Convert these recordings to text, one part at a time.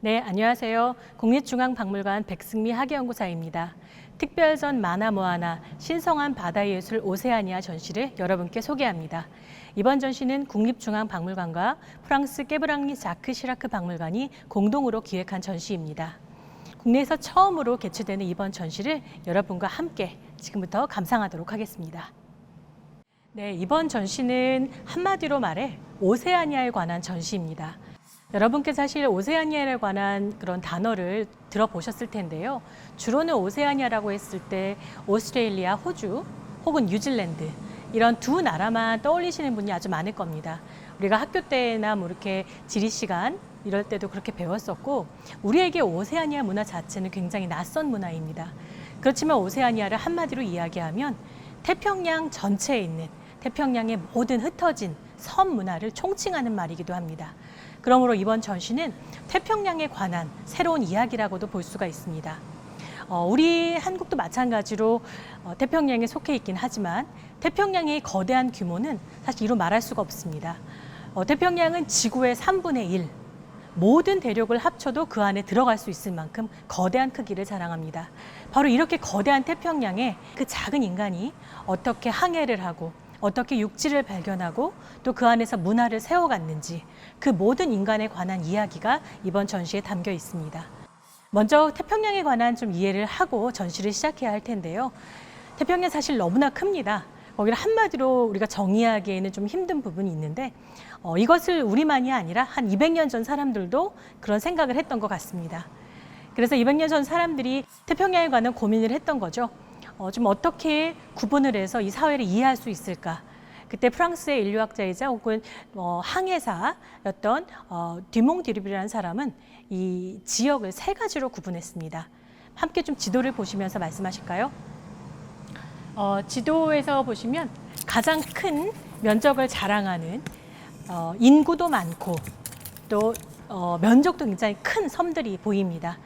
네, 안녕하세요. 국립중앙박물관 백승미 학예연구사입니다. 특별전 만화 모아나 신성한 바다예술 오세아니아 전시를 여러분께 소개합니다. 이번 전시는 국립중앙박물관과 프랑스 깨브랑리 자크 시라크 박물관이 공동으로 기획한 전시입니다. 국내에서 처음으로 개최되는 이번 전시를 여러분과 함께 지금부터 감상하도록 하겠습니다. 네, 이번 전시는 한마디로 말해 오세아니아에 관한 전시입니다. 여러분께 사실 오세아니아에 관한 그런 단어를 들어보셨을 텐데요. 주로는 오세아니아라고 했을 때 오스트레일리아, 호주 혹은 뉴질랜드 이런 두 나라만 떠올리시는 분이 아주 많을 겁니다. 우리가 학교 때나 뭐 이렇게 지리 시간 이럴 때도 그렇게 배웠었고 우리에게 오세아니아 문화 자체는 굉장히 낯선 문화입니다. 그렇지만 오세아니아를 한마디로 이야기하면 태평양 전체에 있는 태평양의 모든 흩어진 섬 문화를 총칭하는 말이기도 합니다. 그러므로 이번 전시는 태평양에 관한 새로운 이야기라고도 볼 수가 있습니다. 우리 한국도 마찬가지로 태평양에 속해 있긴 하지만 태평양의 거대한 규모는 사실 이루 말할 수가 없습니다. 태평양은 지구의 3분의 1, 모든 대륙을 합쳐도 그 안에 들어갈 수 있을 만큼 거대한 크기를 자랑합니다. 바로 이렇게 거대한 태평양에 그 작은 인간이 어떻게 항해를 하고 어떻게 육지를 발견하고 또 그 안에서 문화를 세워갔는지 그 모든 인간에 관한 이야기가 이번 전시에 담겨 있습니다. 먼저 태평양에 관한 좀 이해를 하고 전시를 시작해야 할 텐데요. 태평양 사실 너무나 큽니다. 거기를 한마디로 우리가 정의하기에는 좀 힘든 부분이 있는데 이것을 우리만이 아니라 한 200년 전 사람들도 그런 생각을 했던 것 같습니다. 그래서 200년 전 사람들이 태평양에 관한 고민을 했던 거죠. 좀 어떻게 구분을 해서 이 사회를 이해할 수 있을까? 그때 프랑스의 인류학자이자 혹은 항해사였던 듀몽 디르비라는 사람은 이 지역을 세 가지로 구분했습니다. 함께 좀 지도를 보시면서 말씀하실까요? 지도에서 보시면 가장 큰 면적을 자랑하는 인구도 많고 또 면적도 굉장히 큰 섬들이 보입니다.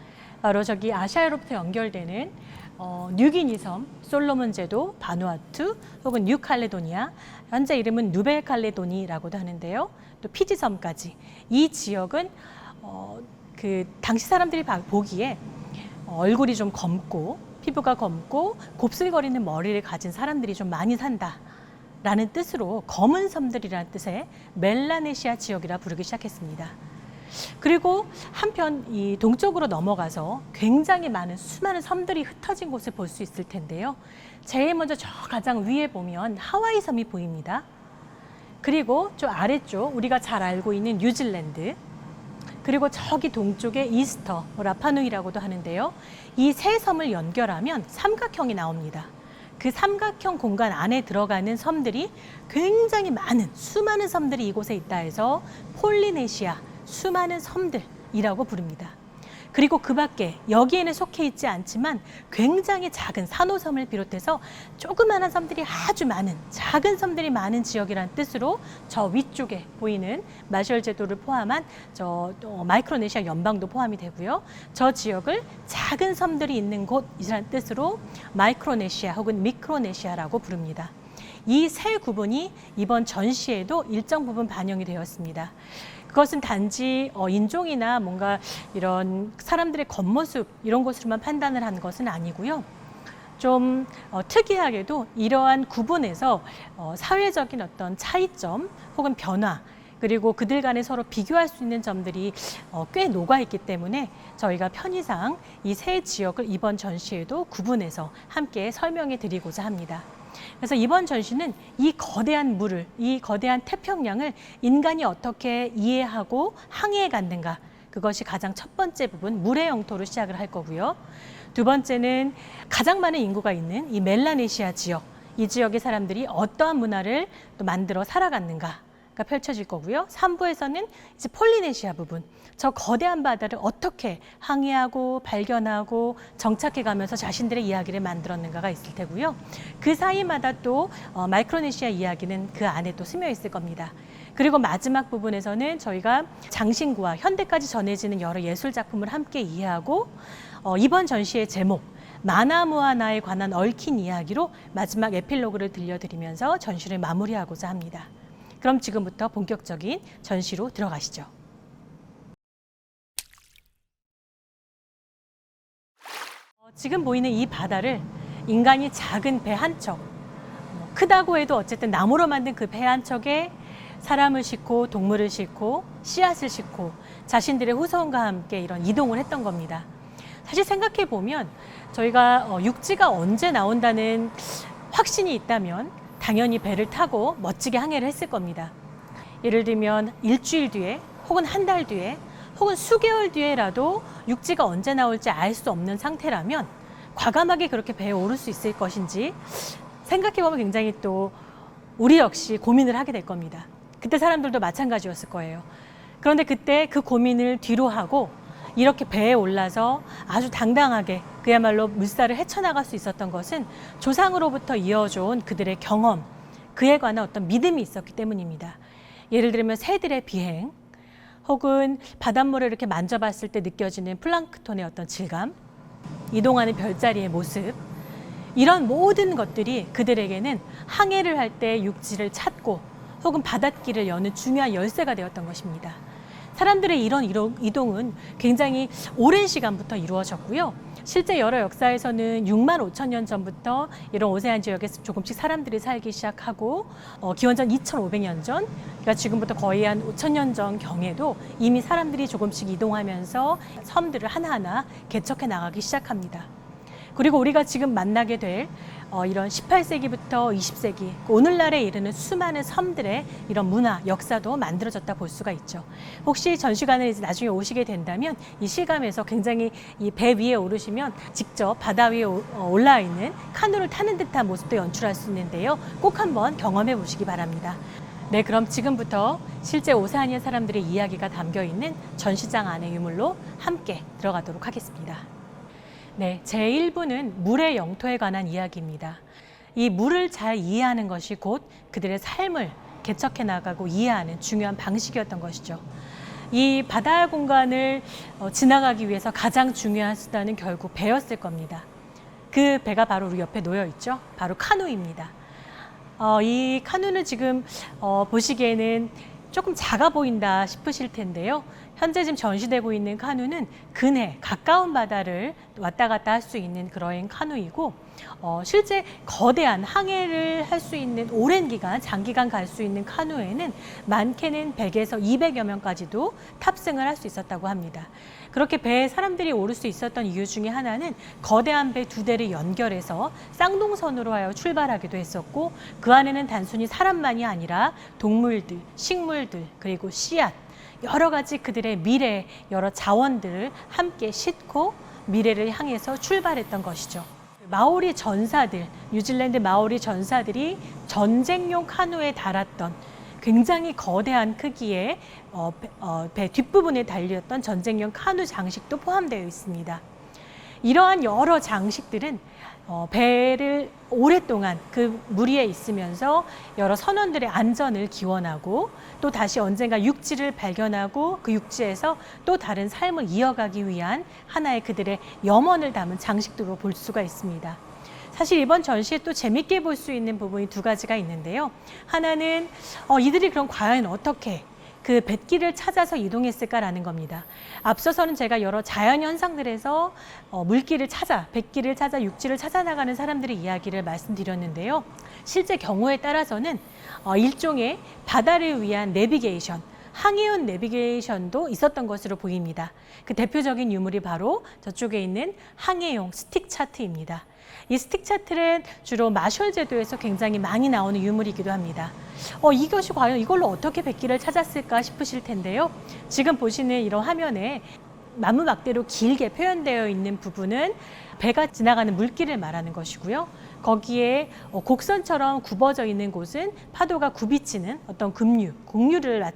바로 저기 아시아로부터 연결되는 뉴기니 섬, 솔로몬 제도, 바누아투 혹은 뉴칼레도니아, 현재 이름은 누벨칼레도니라고도 하는데요. 또 피지 섬까지 이 지역은 그 당시 사람들이 보기에 얼굴이 좀 검고 피부가 검고 곱슬거리는 머리를 가진 사람들이 좀 많이 산다라는 뜻으로 검은 섬들이라는 뜻의 멜라네시아 지역이라 부르기 시작했습니다. 그리고 한편 이 동쪽으로 넘어가서 굉장히 많은 수많은 섬들이 흩어진 곳을 볼 수 있을 텐데요. 제일 먼저 저 가장 위에 보면 하와이 섬이 보입니다. 그리고 저 아래쪽 우리가 잘 알고 있는 뉴질랜드, 그리고 저기 동쪽에 이스터, 라파누이라고도 하는데요. 이 세 섬을 연결하면 삼각형이 나옵니다. 그 삼각형 공간 안에 들어가는 섬들이 굉장히 많은 수많은 섬들이 이곳에 있다 해서 폴리네시아, 수많은 섬들이라고 부릅니다. 그리고 그 밖에 여기에는 속해 있지 않지만 굉장히 작은 산호섬을 비롯해서 조그마한 섬들이 아주 많은 작은 섬들이 많은 지역이라는 뜻으로 저 위쪽에 보이는 마셜 제도를 포함한 저 마이크로네시아 연방도 포함이 되고요. 저 지역을 작은 섬들이 있는 곳이라는 뜻으로 마이크로네시아 혹은 미크로네시아라고 부릅니다. 이 세 구분이 이번 전시에도 일정 부분 반영이 되었습니다. 그것은 단지 인종이나 뭔가 이런 사람들의 겉모습 이런 것으로만 판단을 한 것은 아니고요. 좀 특이하게도 이러한 구분에서 사회적인 어떤 차이점 혹은 변화 그리고 그들 간에 서로 비교할 수 있는 점들이 꽤 녹아있기 때문에 저희가 편의상 이 세 지역을 이번 전시에도 구분해서 함께 설명해 드리고자 합니다. 그래서 이번 전시는 이 거대한 물을, 이 거대한 태평양을 인간이 어떻게 이해하고 항해해 갔는가, 그것이 가장 첫 번째 부분, 물의 영토로 시작을 할 거고요. 두 번째는 가장 많은 인구가 있는 이 멜라네시아 지역, 이 지역의 사람들이 어떠한 문화를 또 만들어 살아갔는가 가 펼쳐질 거고요. 3부에서는 이제 폴리네시아 부분, 저 거대한 바다를 어떻게 항해하고 발견하고 정착해 가면서 자신들의 이야기를 만들었는가가 있을 테고요. 그 사이마다 또 마이크로네시아 이야기는 그 안에 또 스며 있을 겁니다. 그리고 마지막 부분에서는 저희가 장신구와 현대까지 전해지는 여러 예술 작품을 함께 이해하고 이번 전시의 제목 만화 모아나에 관한 얽힌 이야기로 마지막 에필로그를 들려드리면서 전시를 마무리하고자 합니다. 그럼 지금부터 본격적인 전시로 들어가시죠. 지금 보이는 이 바다를 인간이 작은 배 한 척, 크다고 해도 어쨌든 나무로 만든 그 배 한 척에 사람을 싣고 동물을 싣고 씨앗을 싣고 자신들의 후손과 함께 이런 이동을 했던 겁니다. 사실 생각해 보면 저희가 육지가 언제 나온다는 확신이 있다면 당연히 배를 타고 멋지게 항해를 했을 겁니다. 예를 들면 일주일 뒤에 혹은 한 달 뒤에 혹은 수개월 뒤에라도 육지가 언제 나올지 알 수 없는 상태라면 과감하게 그렇게 배에 오를 수 있을 것인지 생각해 보면 굉장히 또 우리 역시 고민을 하게 될 겁니다. 그때 사람들도 마찬가지였을 거예요. 그런데 그때 그 고민을 뒤로 하고 이렇게 배에 올라서 아주 당당하게 그야말로 물살을 헤쳐나갈 수 있었던 것은 조상으로부터 이어져온 그들의 경험, 그에 관한 어떤 믿음이 있었기 때문입니다. 예를 들면 새들의 비행, 혹은 바닷물을 이렇게 만져봤을 때 느껴지는 플랑크톤의 어떤 질감, 이동하는 별자리의 모습, 이런 모든 것들이 그들에게는 항해를 할 때 육지를 찾고 혹은 바닷길을 여는 중요한 열쇠가 되었던 것입니다. 사람들의 이런 이동은 굉장히 오랜 시간부터 이루어졌고요. 실제 여러 역사에서는 6만 5천 년 전부터 이런 오세안 지역에서 조금씩 사람들이 살기 시작하고 기원전 2,500년 전, 그러니까 지금부터 거의 한 5천 년 전 경에도 이미 사람들이 조금씩 이동하면서 섬들을 하나하나 개척해 나가기 시작합니다. 그리고 우리가 지금 만나게 될 이런 18세기부터 20세기, 오늘날에 이르는 수많은 섬들의 이런 문화, 역사도 만들어졌다 볼 수가 있죠. 혹시 전시관을 이제 나중에 오시게 된다면 이 실감에서 굉장히 이 배 위에 오르시면 직접 바다 위에 올라와 있는 카누를 타는 듯한 모습도 연출할 수 있는데요. 꼭 한번 경험해 보시기 바랍니다. 네, 그럼 지금부터 실제 오세아니아 사람들의 이야기가 담겨 있는 전시장 안의 유물로 함께 들어가도록 하겠습니다. 네, 제1부는 물의 영토에 관한 이야기입니다. 이 물을 잘 이해하는 것이 곧 그들의 삶을 개척해 나가고 이해하는 중요한 방식이었던 것이죠. 이 바다 공간을 지나가기 위해서 가장 중요한 수단은 결국 배였을 겁니다. 그 배가 바로 우리 옆에 놓여 있죠. 바로 카누입니다. 이 카누는 지금 보시기에는 조금 작아 보인다 싶으실 텐데요. 현재 지금 전시되고 있는 카누는 근해, 가까운 바다를 왔다 갔다 할 수 있는 그런 카누이고 실제 거대한 항해를 할 수 있는 오랜 기간, 장기간 갈 수 있는 카누에는 많게는 100에서 200여 명까지도 탑승을 할 수 있었다고 합니다. 그렇게 배에 사람들이 오를 수 있었던 이유 중에 하나는 거대한 배 두 대를 연결해서 쌍동선으로 하여 출발하기도 했었고 그 안에는 단순히 사람만이 아니라 동물들, 식물들, 그리고 씨앗, 여러 가지 그들의 미래, 여러 자원들을 함께 싣고 미래를 향해서 출발했던 것이죠. 마오리 전사들, 뉴질랜드 마오리 전사들이 전쟁용 카누에 달았던 굉장히 거대한 크기의 배 뒷부분에 달렸던 전쟁용 카누 장식도 포함되어 있습니다. 이러한 여러 장식들은 배를 오랫동안 그 물 위에 있으면서 여러 선원들의 안전을 기원하고 또 다시 언젠가 육지를 발견하고 그 육지에서 또 다른 삶을 이어가기 위한 하나의 그들의 염원을 담은 장식으로 볼 수가 있습니다. 사실 이번 전시에 또 재밌게 볼 수 있는 부분이 두 가지가 있는데요. 하나는 이들이 그럼 과연 어떻게 그 뱃길을 찾아서 이동했을까라는 겁니다. 앞서서는 제가 여러 자연 현상들에서 물길을 찾아, 뱃길을 찾아, 육지를 찾아 나가는 사람들의 이야기를 말씀드렸는데요. 실제 경우에 따라서는 일종의 바다를 위한 내비게이션, 항해용 내비게이션도 있었던 것으로 보입니다. 그 대표적인 유물이 바로 저쪽에 있는 항해용 스틱 차트입니다. 이 스틱 차트는 주로 마셜 제도에서 굉장히 많이 나오는 유물이기도 합니다. 이것이 과연 이걸로 어떻게 뱃길을 찾았을까 싶으실 텐데요. 지금 보시는 이런 화면에 나무막대로 길게 표현되어 있는 부분은 배가 지나가는 물길을 말하는 것이고요. 거기에 곡선처럼 굽어져 있는 곳은 파도가 굽이치는 어떤 곡류를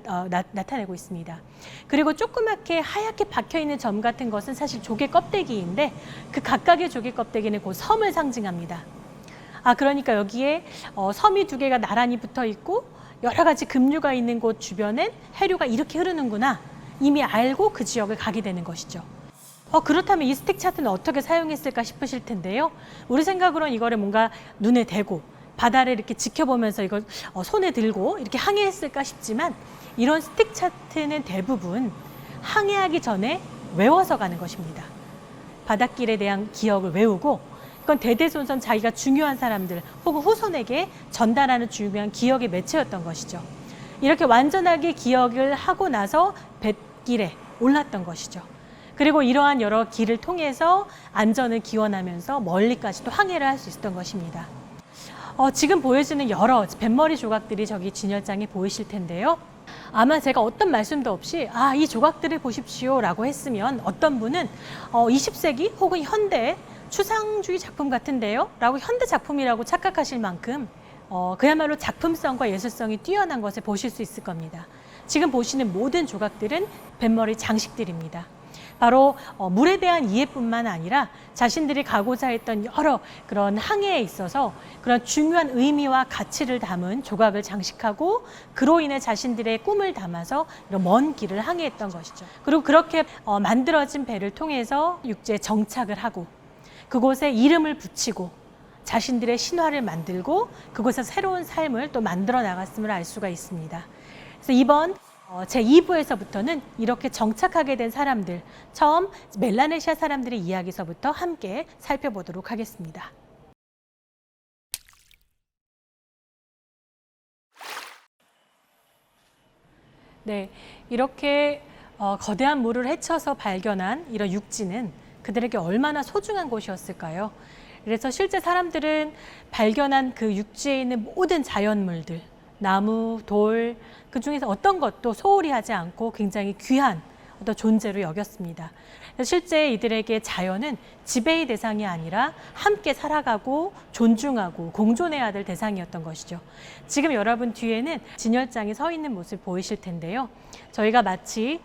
나타내고 있습니다. 그리고 조그맣게 하얗게 박혀있는 점 같은 것은 사실 조개 껍데기인데 그 각각의 조개 껍데기는 그 섬을 상징합니다. 그러니까 여기에 섬이 두 개가 나란히 붙어 있고 여러 가지 급류가 있는 곳 주변엔 해류가 이렇게 흐르는구나 이미 알고 그 지역을 가게 되는 것이죠. 그렇다면 이 스틱 차트는 어떻게 사용했을까 싶으실 텐데요. 우리 생각으로는 이거를 뭔가 눈에 대고 바다를 이렇게 지켜보면서 이걸 손에 들고 이렇게 항해했을까 싶지만 이런 스틱 차트는 대부분 항해하기 전에 외워서 가는 것입니다. 바닷길에 대한 기억을 외우고 그건 대대손손 자기가 중요한 사람들 혹은 후손에게 전달하는 중요한 기억의 매체였던 것이죠. 이렇게 완전하게 기억을 하고 나서 뱃길에 올랐던 것이죠. 그리고 이러한 여러 길을 통해서 안전을 기원하면서 멀리까지 또 항해를 할 수 있었던 것입니다. 지금 보여지는 여러 뱃머리 조각들이 저기 진열장에 보이실 텐데요. 아마 제가 어떤 말씀도 없이 이 조각들을 보십시오 라고 했으면 어떤 분은 20세기 혹은 현대 추상주의 작품 같은데요? 라고 현대 작품이라고 착각하실 만큼 그야말로 작품성과 예술성이 뛰어난 것을 보실 수 있을 겁니다. 지금 보시는 모든 조각들은 뱃머리 장식들입니다. 바로 물에 대한 이해뿐만 아니라 자신들이 가고자 했던 여러 그런 항해에 있어서 그런 중요한 의미와 가치를 담은 조각을 장식하고 그로 인해 자신들의 꿈을 담아서 이런 먼 길을 항해했던 것이죠. 그리고 그렇게 만들어진 배를 통해서 육지에 정착을 하고 그곳에 이름을 붙이고 자신들의 신화를 만들고 그곳에서 새로운 삶을 또 만들어 나갔음을 알 수가 있습니다. 그래서 이번 제2부에서부터는 이렇게 정착하게 된 사람들, 처음 멜라네시아 사람들의 이야기서부터 함께 살펴보도록 하겠습니다. 네, 이렇게 거대한 물을 헤쳐서 발견한 이런 육지는 그들에게 얼마나 소중한 곳이었을까요? 그래서 실제 사람들은 발견한 그 육지에 있는 모든 자연물들, 나무, 돌, 그 중에서 어떤 것도 소홀히 하지 않고 굉장히 귀한 어떤 존재로 여겼습니다. 실제 이들에게 자연은 지배의 대상이 아니라 함께 살아가고 존중하고 공존해야 될 대상이었던 것이죠. 지금 여러분 뒤에는 진열장이 서 있는 모습 보이실 텐데요. 저희가 마치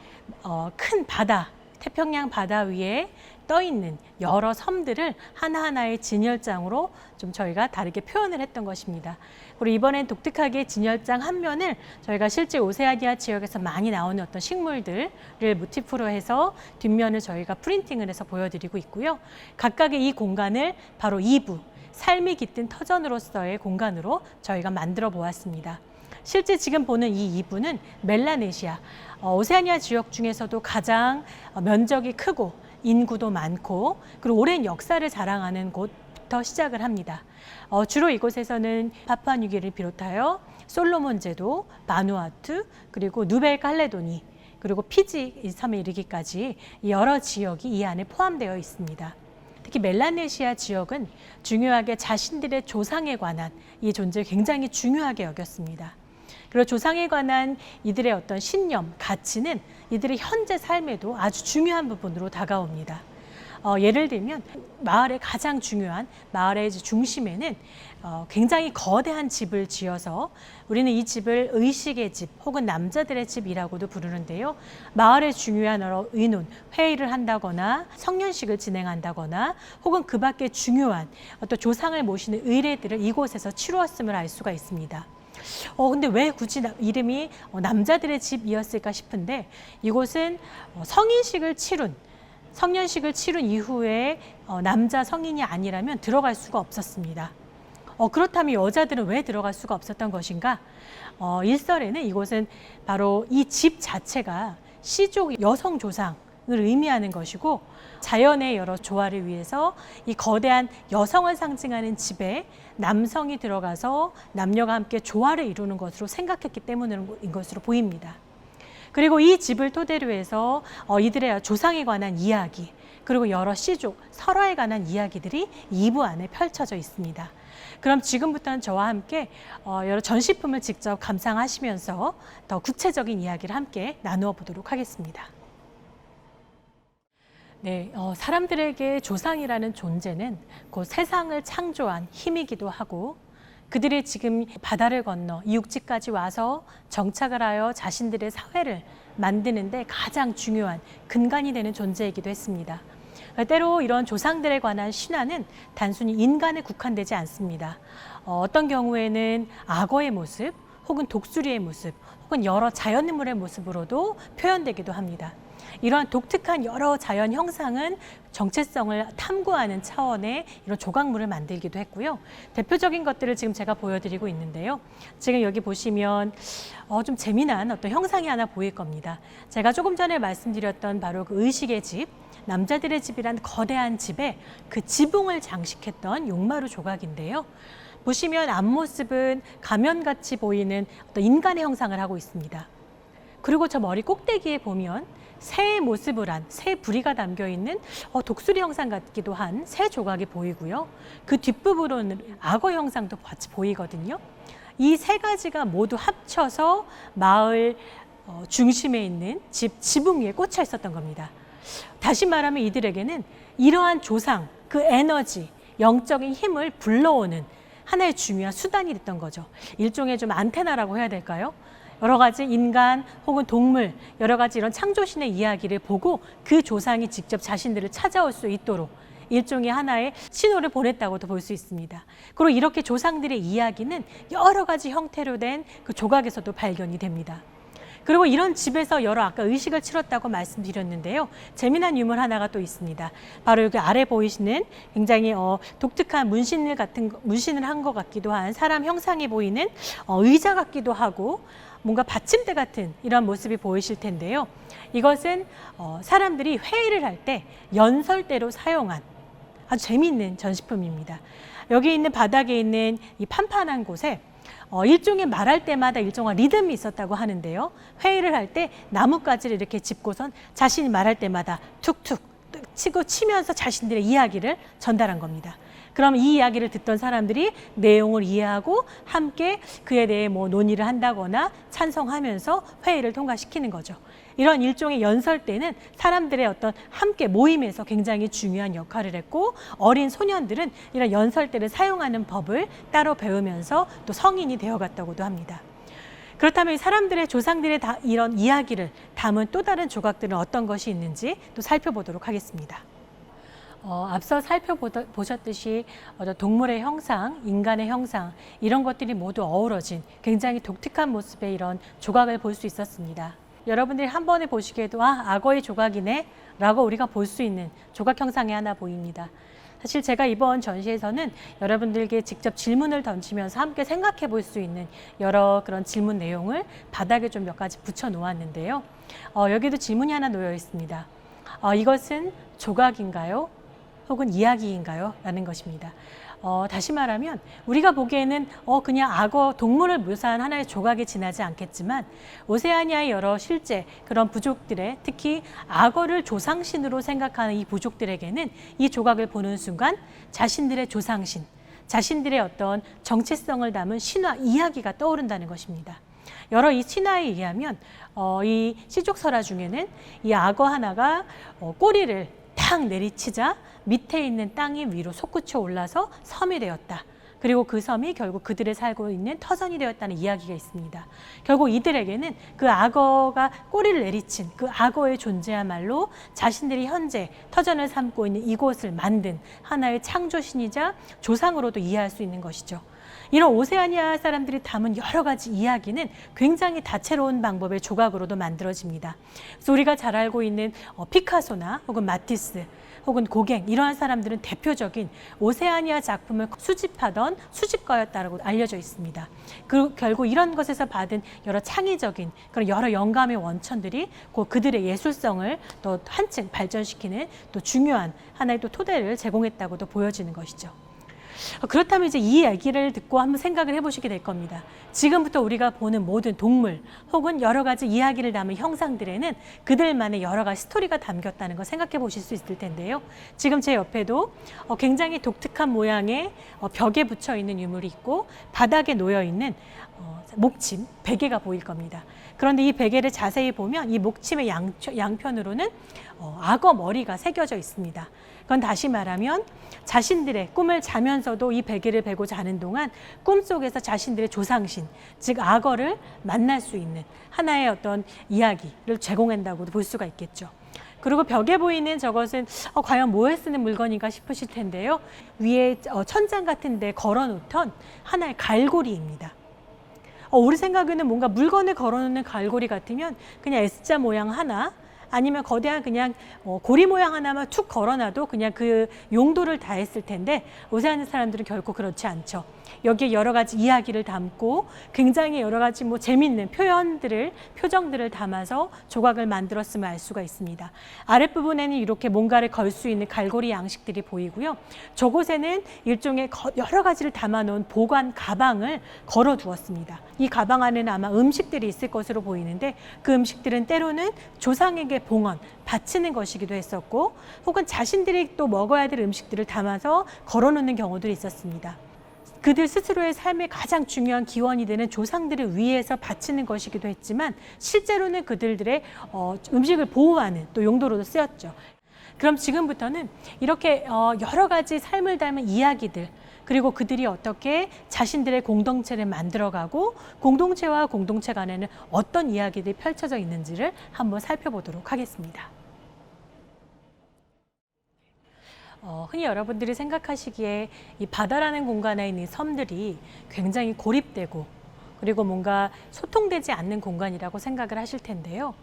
큰 바다, 태평양 바다 위에 떠 있는 여러 섬들을 하나하나의 진열장으로 좀 저희가 다르게 표현을 했던 것입니다. 그리고 이번엔 독특하게 진열장 한 면을 저희가 실제 오세아니아 지역에서 많이 나오는 어떤 식물들을 모티프로 해서 뒷면을 저희가 프린팅을 해서 보여드리고 있고요. 각각의 이 공간을 바로 2부, 삶이 깃든 터전으로서의 공간으로 저희가 만들어 보았습니다. 실제 지금 보는 이 2부는 멜라네시아, 오세아니아 지역 중에서도 가장 면적이 크고 인구도 많고 그리고 오랜 역사를 자랑하는 곳부터 시작을 합니다. 주로 이곳에서는 파푸아뉴기니를 비롯하여 솔로몬 제도, 바누아투, 그리고 누벨칼레도니, 그리고 피지 섬에 이르기까지 여러 지역이 이 안에 포함되어 있습니다. 특히 멜라네시아 지역은 중요하게 자신들의 조상에 관한 이 존재를 굉장히 중요하게 여겼습니다. 그리고 조상에 관한 이들의 어떤 신념, 가치는 이들의 현재 삶에도 아주 중요한 부분으로 다가옵니다. 예를 들면 마을의 가장 중요한 마을의 중심에는 굉장히 거대한 집을 지어서 우리는 이 집을 의식의 집 혹은 남자들의 집이라고도 부르는데요. 마을의 중요한 여러 의논, 회의를 한다거나 성년식을 진행한다거나 혹은 그 밖에 중요한 어떤 조상을 모시는 의례들을 이곳에서 치루었음을 알 수가 있습니다. 근데 왜 굳이 이름이 남자들의 집이었을까 싶은데 이곳은 성년식을 치룬 이후에 남자 성인이 아니라면 들어갈 수가 없었습니다. 그렇다면 여자들은 왜 들어갈 수가 없었던 것인가? 일설에는 이곳은 바로 이 집 자체가 시족 여성 조상을 의미하는 것이고 자연의 여러 조화를 위해서 이 거대한 여성을 상징하는 집에 남성이 들어가서 남녀가 함께 조화를 이루는 것으로 생각했기 때문인 것으로 보입니다. 그리고 이 집을 토대로 해서 이들의 조상에 관한 이야기, 그리고 여러 시족, 설화에 관한 이야기들이 2부 안에 펼쳐져 있습니다. 그럼 지금부터는 저와 함께 여러 전시품을 직접 감상하시면서 더 구체적인 이야기를 함께 나누어 보도록 하겠습니다. 네, 사람들에게 조상이라는 존재는 곧 세상을 창조한 힘이기도 하고 그들이 지금 바다를 건너 이 육지까지 와서 정착을 하여 자신들의 사회를 만드는데 가장 중요한 근간이 되는 존재이기도 했습니다. 때로 이런 조상들에 관한 신화는 단순히 인간에 국한되지 않습니다. 어떤 경우에는 악어의 모습, 혹은 독수리의 모습, 혹은 여러 자연인물의 모습으로도 표현되기도 합니다. 이러한 독특한 여러 자연 형상은 정체성을 탐구하는 차원의 이런 조각물을 만들기도 했고요. 대표적인 것들을 지금 제가 보여드리고 있는데요. 지금 여기 보시면 좀 재미난 어떤 형상이 하나 보일 겁니다. 제가 조금 전에 말씀드렸던 바로 그 의식의 집, 남자들의 집이란 거대한 집에 그 지붕을 장식했던 용마루 조각인데요. 보시면 앞모습은 가면같이 보이는 어떤 인간의 형상을 하고 있습니다. 그리고 저 머리 꼭대기에 보면 새의 모습을 한 새 부리가 담겨 있는 독수리 형상 같기도 한 새 조각이 보이고요. 그 뒷부분으로는 악어 형상도 같이 보이거든요. 이 세 가지가 모두 합쳐서 마을 중심에 있는 지붕 위에 꽂혀 있었던 겁니다. 다시 말하면 이들에게는 이러한 조상, 그 에너지, 영적인 힘을 불러오는 하나의 중요한 수단이 됐던 거죠. 일종의 좀 안테나라고 해야 될까요? 여러 가지 인간 혹은 동물, 여러 가지 이런 창조신의 이야기를 보고 그 조상이 직접 자신들을 찾아올 수 있도록 일종의 하나의 신호를 보냈다고도 볼 수 있습니다. 그리고 이렇게 조상들의 이야기는 여러 가지 형태로 된 그 조각에서도 발견이 됩니다. 그리고 이런 집에서 여러 아까 의식을 치렀다고 말씀드렸는데요. 재미난 유물 하나가 또 있습니다. 바로 여기 아래 보이시는 굉장히 독특한 문신을 한 것 같기도 한 사람 형상이 보이는 의자 같기도 하고 뭔가 받침대 같은 이런 모습이 보이실 텐데요. 이것은 사람들이 회의를 할 때 연설대로 사용한 아주 재미있는 전시품입니다. 여기 있는 바닥에 있는 이 판판한 곳에 일종의 말할 때마다 일정한 리듬이 있었다고 하는데요. 회의를 할 때 나뭇가지를 이렇게 짚고선 자신이 말할 때마다 툭툭 치면서 자신들의 이야기를 전달한 겁니다. 그럼 이 이야기를 듣던 사람들이 내용을 이해하고 함께 그에 대해 논의를 한다거나 찬성하면서 회의를 통과시키는 거죠. 이런 일종의 연설 때는 사람들의 어떤 함께 모임에서 굉장히 중요한 역할을 했고 어린 소년들은 이런 연설 때를 사용하는 법을 따로 배우면서 또 성인이 되어갔다고도 합니다. 그렇다면 사람들의 조상들의 이런 이야기를 담은 또 다른 조각들은 어떤 것이 있는지 또 살펴보도록 하겠습니다. 앞서 살펴보셨듯이 동물의 형상, 인간의 형상 이런 것들이 모두 어우러진 굉장히 독특한 모습의 이런 조각을 볼 수 있었습니다. 여러분들이 한 번에 보시기에도 악어의 조각이네 라고 우리가 볼 수 있는 조각 형상이 하나 보입니다. 사실 제가 이번 전시에서는 여러분들께 직접 질문을 던지면서 함께 생각해 볼 수 있는 여러 그런 질문 내용을 바닥에 좀 몇 가지 붙여 놓았는데요. 여기도 질문이 하나 놓여 있습니다. 이것은 조각인가요? 혹은 이야기인가요? 라는 것입니다. 다시 말하면 우리가 보기에는 그냥 악어 동물을 묘사한 하나의 조각에 지나지 않겠지만 오세아니아의 여러 실제 그런 부족들의 특히 악어를 조상신으로 생각하는 이 부족들에게는 이 조각을 보는 순간 자신들의 조상신, 자신들의 어떤 정체성을 담은 신화 이야기가 떠오른다는 것입니다. 여러 이 신화에 의하면 이 시족설화 중에는 이 악어 하나가 꼬리를 탁 내리치자 밑에 있는 땅이 위로 솟구쳐 올라서 섬이 되었다. 그리고 그 섬이 결국 그들이 살고 있는 터전이 되었다는 이야기가 있습니다. 결국 이들에게는 그 악어가 꼬리를 내리친 그 악어의 존재야말로 자신들이 현재 터전을 삼고 있는 이곳을 만든 하나의 창조신이자 조상으로도 이해할 수 있는 것이죠. 이런 오세아니아 사람들이 담은 여러 가지 이야기는 굉장히 다채로운 방법의 조각으로도 만들어집니다. 그래서 우리가 잘 알고 있는 피카소나 혹은 마티스 혹은 고갱 이러한 사람들은 대표적인 오세아니아 작품을 수집하던 수집가였다고 알려져 있습니다. 결국 이런 것에서 받은 여러 창의적인 그런 여러 영감의 원천들이 그들의 예술성을 또 한층 발전시키는 또 중요한 하나의 또 토대를 제공했다고도 보여지는 것이죠. 그렇다면 이제 이 얘기를 듣고 한번 생각을 해보시게 될 겁니다. 지금부터 우리가 보는 모든 동물 혹은 여러 가지 이야기를 담은 형상들에는 그들만의 여러 가지 스토리가 담겼다는 걸 생각해 보실 수 있을 텐데요. 지금 제 옆에도 굉장히 독특한 모양의 벽에 붙여 있는 유물이 있고 바닥에 놓여 있는 목침, 베개가 보일 겁니다. 그런데 이 베개를 자세히 보면 이 목침의 양편으로는 악어 머리가 새겨져 있습니다. 그건 다시 말하면 자신들의 꿈을 자면서도 이 베개를 베고 자는 동안 꿈속에서 자신들의 조상신, 즉 악어를 만날 수 있는 하나의 어떤 이야기를 제공한다고도 볼 수가 있겠죠. 그리고 벽에 보이는 저것은 과연 뭐에 쓰는 물건인가 싶으실 텐데요. 위에 천장 같은 데 걸어놓던 하나의 갈고리입니다. 우리 생각에는 뭔가 물건을 걸어놓는 갈고리 같으면 그냥 S자 모양 하나 아니면 거대한 그냥 고리 모양 하나만 툭 걸어놔도 그냥 그 용도를 다 했을 텐데 오세아니아 사람들은 결코 그렇지 않죠. 여기에 여러 가지 이야기를 담고 굉장히 여러 가지 뭐 재밌는 표정들을 담아서 조각을 만들었음을 알 수가 있습니다. 아랫부분에는 이렇게 뭔가를 걸 수 있는 갈고리 양식들이 보이고요. 저곳에는 일종의 여러 가지를 담아놓은 보관 가방을 걸어 두었습니다. 이 가방 안에는 아마 음식들이 있을 것으로 보이는데 그 음식들은 때로는 조상에게 봉헌, 바치는 것이기도 했었고 혹은 자신들이 또 먹어야 될 음식들을 담아서 걸어놓는 경우들이 있었습니다. 그들 스스로의 삶의 가장 중요한 기원이 되는 조상들을 위해서 바치는 것이기도 했지만 실제로는 그들의 음식을 보호하는 또 용도로도 쓰였죠. 그럼 지금부터는 이렇게 여러 가지 삶을 닮은 이야기들 그리고 그들이 어떻게 자신들의 공동체를 만들어가고 공동체와 공동체 간에는 어떤 이야기들이 펼쳐져 있는지를 한번 살펴보도록 하겠습니다. 흔히 여러분들이 생각하시기에 이 바다라는 공간에 있는 섬들이 굉장히 고립되고 그리고 뭔가 소통되지 않는 공간이라고 생각을 하실 텐데요.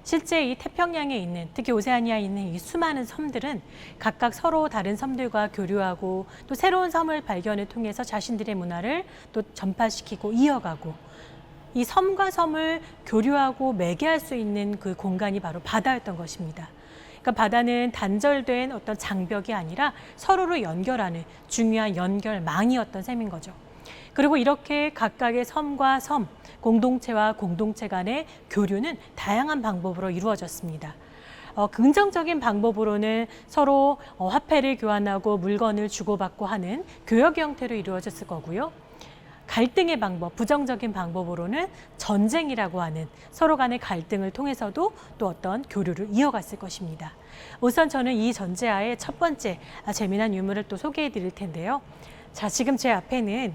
실제 이 태평양에 있는 특히 오세아니아에 있는 이 수많은 섬들은 각각 서로 다른 섬들과 교류하고 또 새로운 섬을 발견을 통해서 자신들의 문화를 또 전파시키고 이어가고 이 섬과 섬을 교류하고 매개할 수 있는 그 공간이 바로 바다였던 것입니다. 그러니까 바다는 단절된 어떤 장벽이 아니라 서로를 연결하는 중요한 연결망이었던 셈인 거죠. 그리고 이렇게 각각의 섬과 섬, 공동체와 공동체 간의 교류는 다양한 방법으로 이루어졌습니다. 긍정적인 방법으로는 서로 화폐를 교환하고 물건을 주고받고 하는 교역 형태로 이루어졌을 거고요. 갈등의 방법, 부정적인 방법으로는 전쟁이라고 하는 서로 간의 갈등을 통해서도 또 어떤 교류를 이어갔을 것입니다. 우선 저는 이 전제하에 첫 번째 재미난 유물을 또 소개해 드릴 텐데요. 자, 지금 제 앞에는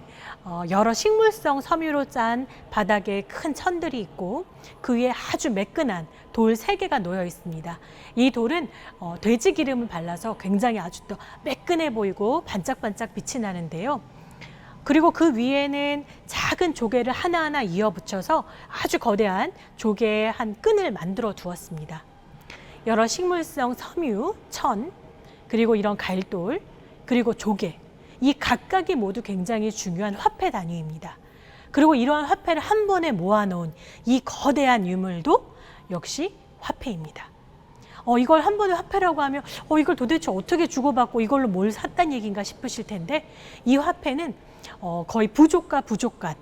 여러 식물성 섬유로 짠 바닥에 큰 천들이 있고 그 위에 아주 매끈한 돌 3개가 놓여 있습니다. 이 돌은 돼지 기름을 발라서 굉장히 아주 또 매끈해 보이고 반짝반짝 빛이 나는데요. 그리고 그 위에는 작은 조개를 하나하나 이어 붙여서 아주 거대한 조개의 한 끈을 만들어 두었습니다. 여러 식물성 섬유, 천, 그리고 이런 갈돌, 그리고 조개, 이 각각이 모두 굉장히 중요한 화폐 단위입니다. 그리고 이러한 화폐를 한 번에 모아놓은 이 거대한 유물도 역시 화폐입니다. 이걸 한 번에 화폐라고 하면 이걸 도대체 어떻게 주고받고 이걸로 뭘 샀단 얘기인가 싶으실 텐데 이 화폐는 거의 부족과 부족 간,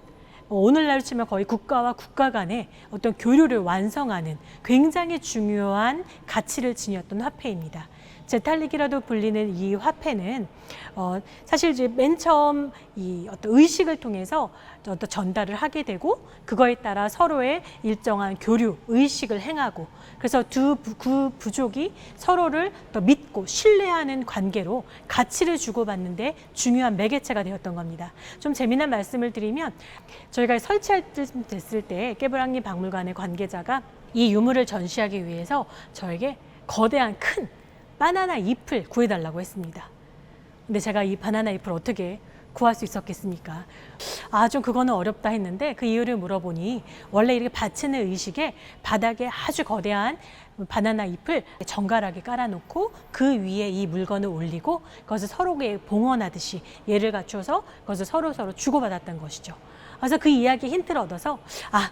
오늘날 치면 거의 국가와 국가 간의 어떤 교류를 완성하는 굉장히 중요한 가치를 지녔던 화폐입니다. 제탈릭이라도 불리는 이 화폐는 사실 이제 맨 처음 이 어떤 의식을 통해서 어떤 전달을 하게 되고 그거에 따라 서로의 일정한 교류, 의식을 행하고 그래서 두 부족이 서로를 더 믿고 신뢰하는 관계로 가치를 주고받는데 중요한 매개체가 되었던 겁니다. 좀 재미난 말씀을 드리면 저희가 설치할 때 됐을 때 깨브랑리 박물관의 관계자가 이 유물을 전시하기 위해서 저에게 거대한 큰 바나나 잎을 구해달라고 했습니다. 근데 제가 이 바나나 잎을 어떻게 구할 수 있었겠습니까? 좀 그거는 어렵다 했는데 그 이유를 물어보니 원래 이렇게 바치는 의식에 바닥에 아주 거대한 바나나 잎을 정갈하게 깔아놓고 그 위에 이 물건을 올리고 그것을 서로에게 봉헌하듯이 예를 갖춰서 그것을 서로 주고받았던 것이죠. 그래서 그 이야기 힌트를 얻어서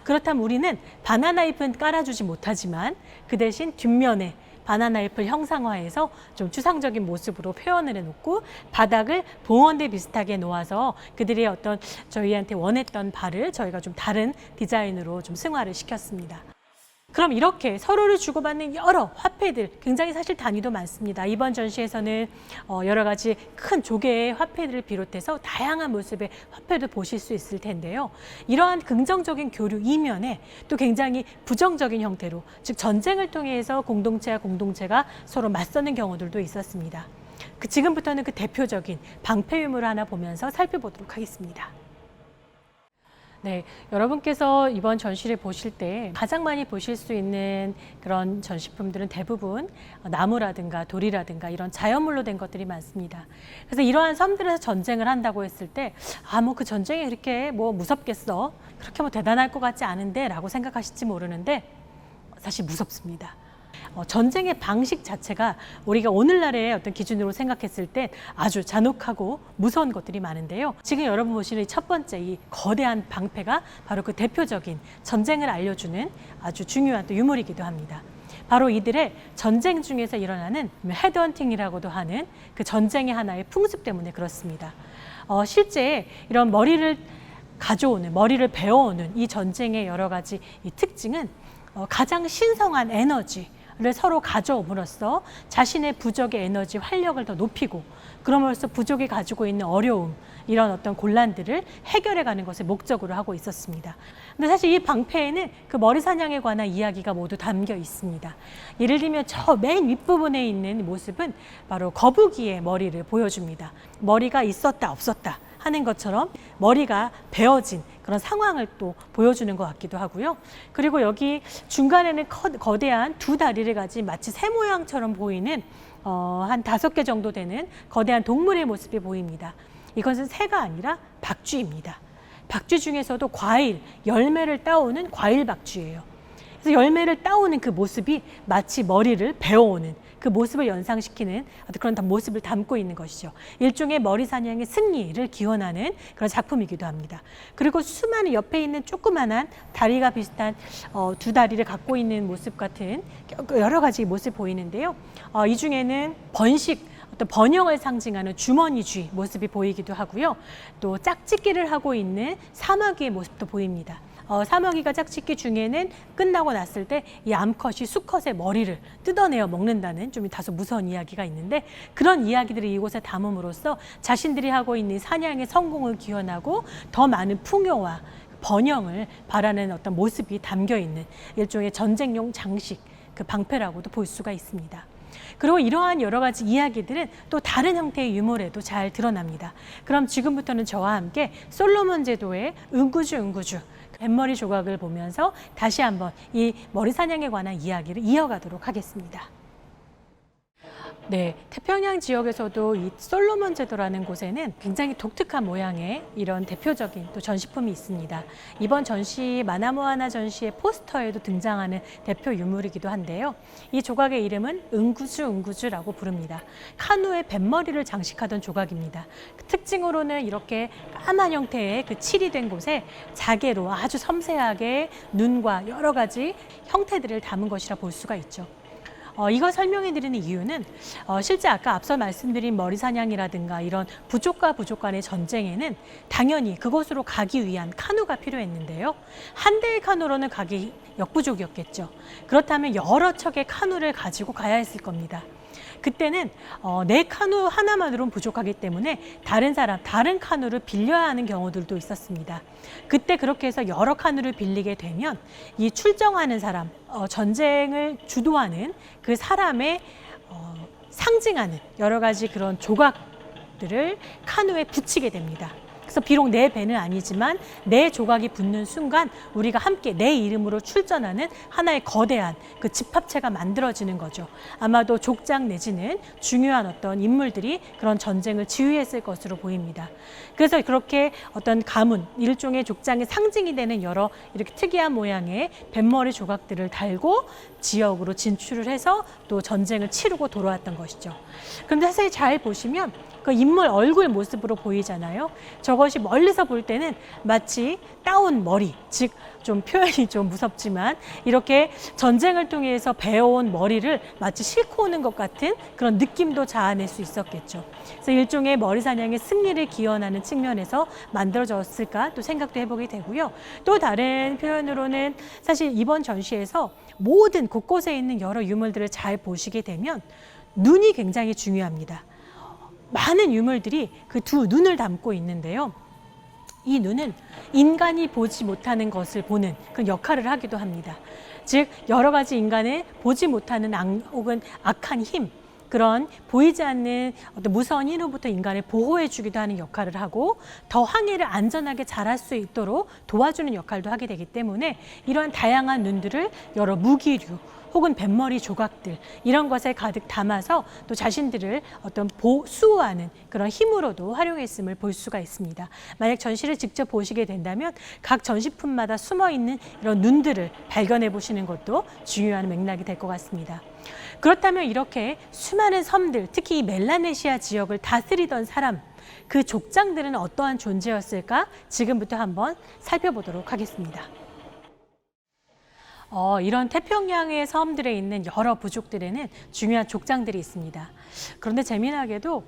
그렇다면 우리는 바나나 잎은 깔아주지 못하지만 그 대신 뒷면에 바나나 잎을 형상화해서 좀 추상적인 모습으로 표현을 해놓고 바닥을 봉헌대 비슷하게 놓아서 그들이 어떤 저희한테 원했던 바를 저희가 좀 다른 디자인으로 좀 승화를 시켰습니다. 그럼 이렇게 서로를 주고받는 여러 화폐들, 굉장히 사실 단위도 많습니다. 이번 전시에서는 여러 가지 큰 조개의 화폐들을 비롯해서 다양한 모습의 화폐도 보실 수 있을 텐데요. 이러한 긍정적인 교류 이면에 또 굉장히 부정적인 형태로, 즉 전쟁을 통해서 공동체와 공동체가 서로 맞서는 경우들도 있었습니다. 지금부터는 그 대표적인 방패 유물을 하나 보면서 살펴보도록 하겠습니다. 네, 여러분께서 이번 전시를 보실 때 가장 많이 보실 수 있는 그런 전시품들은 대부분 나무라든가 돌이라든가 이런 자연물로 된 것들이 많습니다. 그래서 이러한 섬들에서 전쟁을 한다고 했을 때 뭐 그 전쟁이 그렇게 뭐 무섭겠어, 그렇게 뭐 대단할 것 같지 않은데 라고 생각하실지 모르는데 사실 무섭습니다. 전쟁의 방식 자체가 우리가 오늘날의 어떤 기준으로 생각했을 때 아주 잔혹하고 무서운 것들이 많은데요. 지금 여러분 보시는 이 첫 번째 이 거대한 방패가 바로 그 대표적인 전쟁을 알려주는 아주 중요한 또 유물이기도 합니다. 바로 이들의 전쟁 중에서 일어나는 헤드헌팅이라고도 하는 그 전쟁의 하나의 풍습 때문에 그렇습니다. 실제 이런 머리를 가져오는, 머리를 베어오는 이 전쟁의 여러 가지 이 특징은 가장 신성한 에너지를 서로 가져옴으로써 자신의 부족의 에너지, 활력을 더 높이고 그럼으로써 부족이 가지고 있는 어려움, 이런 어떤 곤란들을 해결해가는 것을 목적으로 하고 있었습니다. 근데 사실 이 방패에는 그 머리 사냥에 관한 이야기가 모두 담겨 있습니다. 예를 들면 저 맨 윗부분에 있는 모습은 바로 거북이의 머리를 보여줍니다. 머리가 있었다 없었다 하는 것처럼 머리가 베어진 그런 상황을 또 보여주는 것 같기도 하고요. 그리고 여기 중간에는 거대한 두 다리를 가진 마치 새 모양처럼 보이는 한 5개 정도 되는 거대한 동물의 모습이 보입니다. 이것은 새가 아니라 박쥐입니다. 박쥐 중에서도 과일, 열매를 따오는 과일 박쥐예요. 그래서 열매를 따오는 그 모습이 마치 머리를 베어오는 그 모습을 연상시키는 그런 모습을 담고 있는 것이죠. 일종의 머리 사냥의 승리를 기원하는 그런 작품이기도 합니다. 그리고 수많은 옆에 있는 조그만한 다리가 비슷한 두 다리를 갖고 있는 모습 같은 여러 가지 모습 보이는데요. 이 중에는 어떤 번영을 상징하는 주머니쥐 모습이 보이기도 하고요. 또 짝짓기를 하고 있는 사마귀의 모습도 보입니다. 사마귀가 짝짓기 중에는 끝나고 났을 때 이 암컷이 수컷의 머리를 뜯어내어 먹는다는 좀 다소 무서운 이야기가 있는데, 그런 이야기들을 이곳에 담음으로써 자신들이 하고 있는 사냥의 성공을 기원하고 더 많은 풍요와 번영을 바라는 어떤 모습이 담겨 있는 일종의 전쟁용 장식, 그 방패라고도 볼 수가 있습니다. 그리고 이러한 여러 가지 이야기들은 또 다른 형태의 유물에도 잘 드러납니다. 그럼 지금부터는 저와 함께 솔로몬 제도의 응구주 뱃머리 조각을 보면서 다시 한번 이 머리 사냥에 관한 이야기를 이어가도록 하겠습니다. 네, 태평양 지역에서도 이 솔로몬 제도라는 곳에는 굉장히 독특한 모양의 이런 대표적인 또 전시품이 있습니다. 이번 전시 마나모하나 전시의 포스터에도 등장하는 대표 유물이기도 한데요. 이 조각의 이름은 응구주라고 부릅니다. 카누의 뱃머리를 장식하던 조각입니다. 그 특징으로는 이렇게 까만 형태의 그 칠이 된 곳에 자개로 아주 섬세하게 눈과 여러 가지 형태들을 담은 것이라 볼 수가 있죠. 이걸 설명해 드리는 이유는 실제 아까 앞서 말씀드린 머리 사냥이라든가 이런 부족과 부족 간의 전쟁에는 당연히 그곳으로 가기 위한 카누가 필요했는데요. 한 대의 카누로는 가기 역부족이었겠죠. 그렇다면 여러 척의 카누를 가지고 가야 했을 겁니다. 그때는 내 카누 하나만으로는 부족하기 때문에 다른 카누를 빌려야 하는 경우들도 있었습니다. 그때 그렇게 해서 여러 카누를 빌리게 되면 이 출정하는 사람, 전쟁을 주도하는 그 사람의 상징하는 여러 가지 그런 조각들을 카누에 붙이게 됩니다. 그래서 비록 내 배는 아니지만 내 조각이 붙는 순간 우리가 함께 내 이름으로 출전하는 하나의 거대한 그 집합체가 만들어지는 거죠. 아마도 족장 내지는 중요한 어떤 인물들이 그런 전쟁을 지휘했을 것으로 보입니다. 그래서 그렇게 어떤 가문, 일종의 족장의 상징이 되는 여러 이렇게 특이한 모양의 뱃머리 조각들을 달고 지역으로 진출을 해서 또 전쟁을 치르고 돌아왔던 것이죠. 그런데 자세히 잘 보시면 그 인물 얼굴 모습으로 보이잖아요. 저것이 멀리서 볼 때는 마치 따온 머리, 즉 좀 표현이 좀 무섭지만 이렇게 전쟁을 통해서 베어온 머리를 마치 싣고 오는 것 같은 그런 느낌도 자아낼 수 있었겠죠. 그래서 일종의 머리 사냥의 승리를 기원하는 측면에서 만들어졌을까 또 생각도 해보게 되고요. 또 다른 표현으로는 사실 이번 전시에서 모든 곳곳에 있는 여러 유물들을 잘 보시게 되면 눈이 굉장히 중요합니다. 많은 유물들이 그 두 눈을 담고 있는데요. 이 눈은 인간이 보지 못하는 것을 보는 그런 역할을 하기도 합니다. 즉 여러 가지 인간의 보지 못하는 혹은 악한 힘, 그런 보이지 않는 어떤 무서운 힘으로부터 인간을 보호해 주기도 하는 역할을 하고 더 항해를 안전하게 잘할 수 있도록 도와주는 역할도 하게 되기 때문에 이러한 다양한 눈들을 여러 무기류 혹은 뱃머리 조각들 이런 것에 가득 담아서 또 자신들을 어떤 수호하는 그런 힘으로도 활용했음을 볼 수가 있습니다. 만약 전시를 직접 보시게 된다면 각 전시품마다 숨어있는 이런 눈들을 발견해 보시는 것도 중요한 맥락이 될 것 같습니다. 그렇다면 이렇게 수많은 섬들, 특히 이 멜라네시아 지역을 다스리던 사람, 그 족장들은 어떠한 존재였을까? 지금부터 한번 살펴보도록 하겠습니다. 이런 태평양의 섬들에 있는 여러 부족들에는 중요한 족장들이 있습니다. 그런데 재미나게도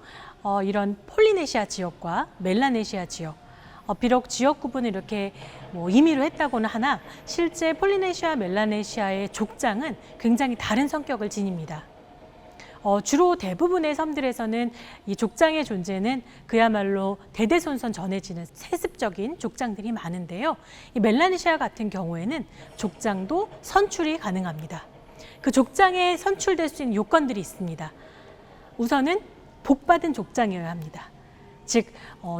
이런 폴리네시아 지역과 멜라네시아 지역, 비록 지역 구분을 이렇게 임의로 했다고는 하나 실제 폴리네시아, 멜라네시아의 족장은 굉장히 다른 성격을 지닙니다. 주로 대부분의 섬들에서는 이 족장의 존재는 그야말로 대대손손 전해지는 세습적인 족장들이 많은데요. 이 멜라네시아 같은 경우에는 족장도 선출이 가능합니다. 그 족장에 선출될 수 있는 요건들이 있습니다. 우선은 복받은 족장이어야 합니다. 즉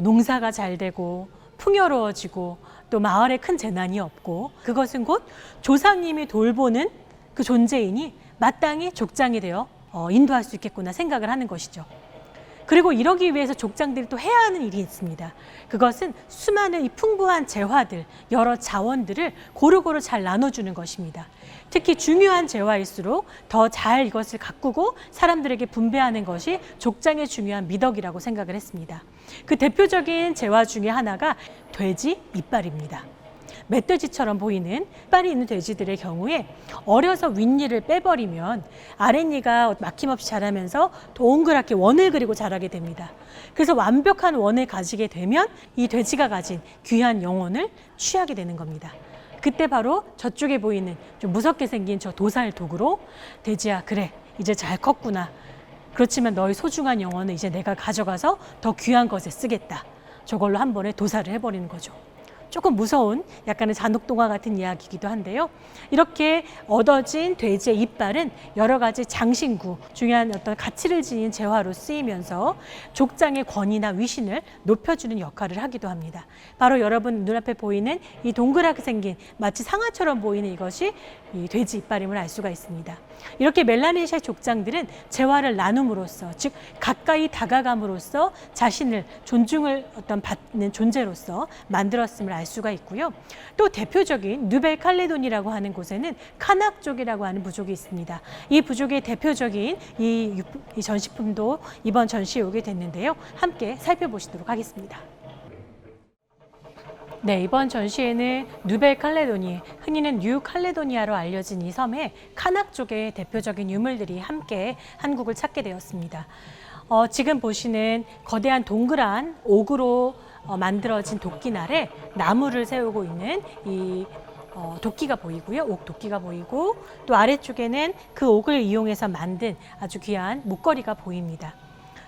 농사가 잘 되고 풍요로워지고 또 마을에 큰 재난이 없고 그것은 곧 조상님이 돌보는 그 존재이니 마땅히 족장이 되어 인도할 수 있겠구나 생각을 하는 것이죠. 그리고 이러기 위해서 족장들이 또 해야 하는 일이 있습니다. 그것은 수많은 이 풍부한 재화들, 여러 자원들을 고루고루 잘 나눠주는 것입니다. 특히 중요한 재화일수록 더 잘 이것을 가꾸고 사람들에게 분배하는 것이 족장의 중요한 미덕이라고 생각을 했습니다. 그 대표적인 재화 중에 하나가 돼지 이빨입니다. 멧돼지처럼 보이는 이빨이 있는 돼지들의 경우에 어려서 윗니를 빼버리면 아랫니가 막힘없이 자라면서 동그랗게 원을 그리고 자라게 됩니다. 그래서 완벽한 원을 가지게 되면 이 돼지가 가진 귀한 영혼을 취하게 되는 겁니다. 그때 바로 저쪽에 보이는 좀 무섭게 생긴 저 도살 도구로 돼지야, 그래, 이제 잘 컸구나. 그렇지만 너의 소중한 영혼을 이제 내가 가져가서 더 귀한 것에 쓰겠다. 저걸로 한 번에 도살을 해버리는 거죠. 조금 무서운 약간의 잔혹동화 같은 이야기이기도 한데요. 이렇게 얻어진 돼지의 이빨은 여러 가지 장신구, 중요한 어떤 가치를 지닌 재화로 쓰이면서 족장의 권위나 위신을 높여주는 역할을 하기도 합니다. 바로 여러분 눈앞에 보이는 이 동그랗게 생긴 마치 상아처럼 보이는 이것이 이 돼지 이빨임을 알 수가 있습니다. 이렇게 멜라네시아 족장들은 재화를 나눔으로써, 즉 가까이 다가감으로써 자신을 존중을 받는 존재로서 만들었음을 알 수가 있고요. 또 대표적인 누벨칼레돈이라고 하는 곳에는 카낙족이라고 하는 부족이 있습니다. 이 부족의 대표적인 이 전시품도 이번 전시에 오게 됐는데요. 함께 살펴보시도록 하겠습니다. 네, 이번 전시에는 누벨칼레도니, 흔히는 뉴칼레도니아로 알려진 이 섬에 카낙족의 대표적인 유물들이 함께 한국을 찾게 되었습니다. 지금 보시는 거대한 동그란 옥으로 만들어진 도끼 아래 나무를 세우고 있는 이 도끼가 보이고요. 옥 도끼가 보이고 또 아래쪽에는 그 옥을 이용해서 만든 아주 귀한 목걸이가 보입니다.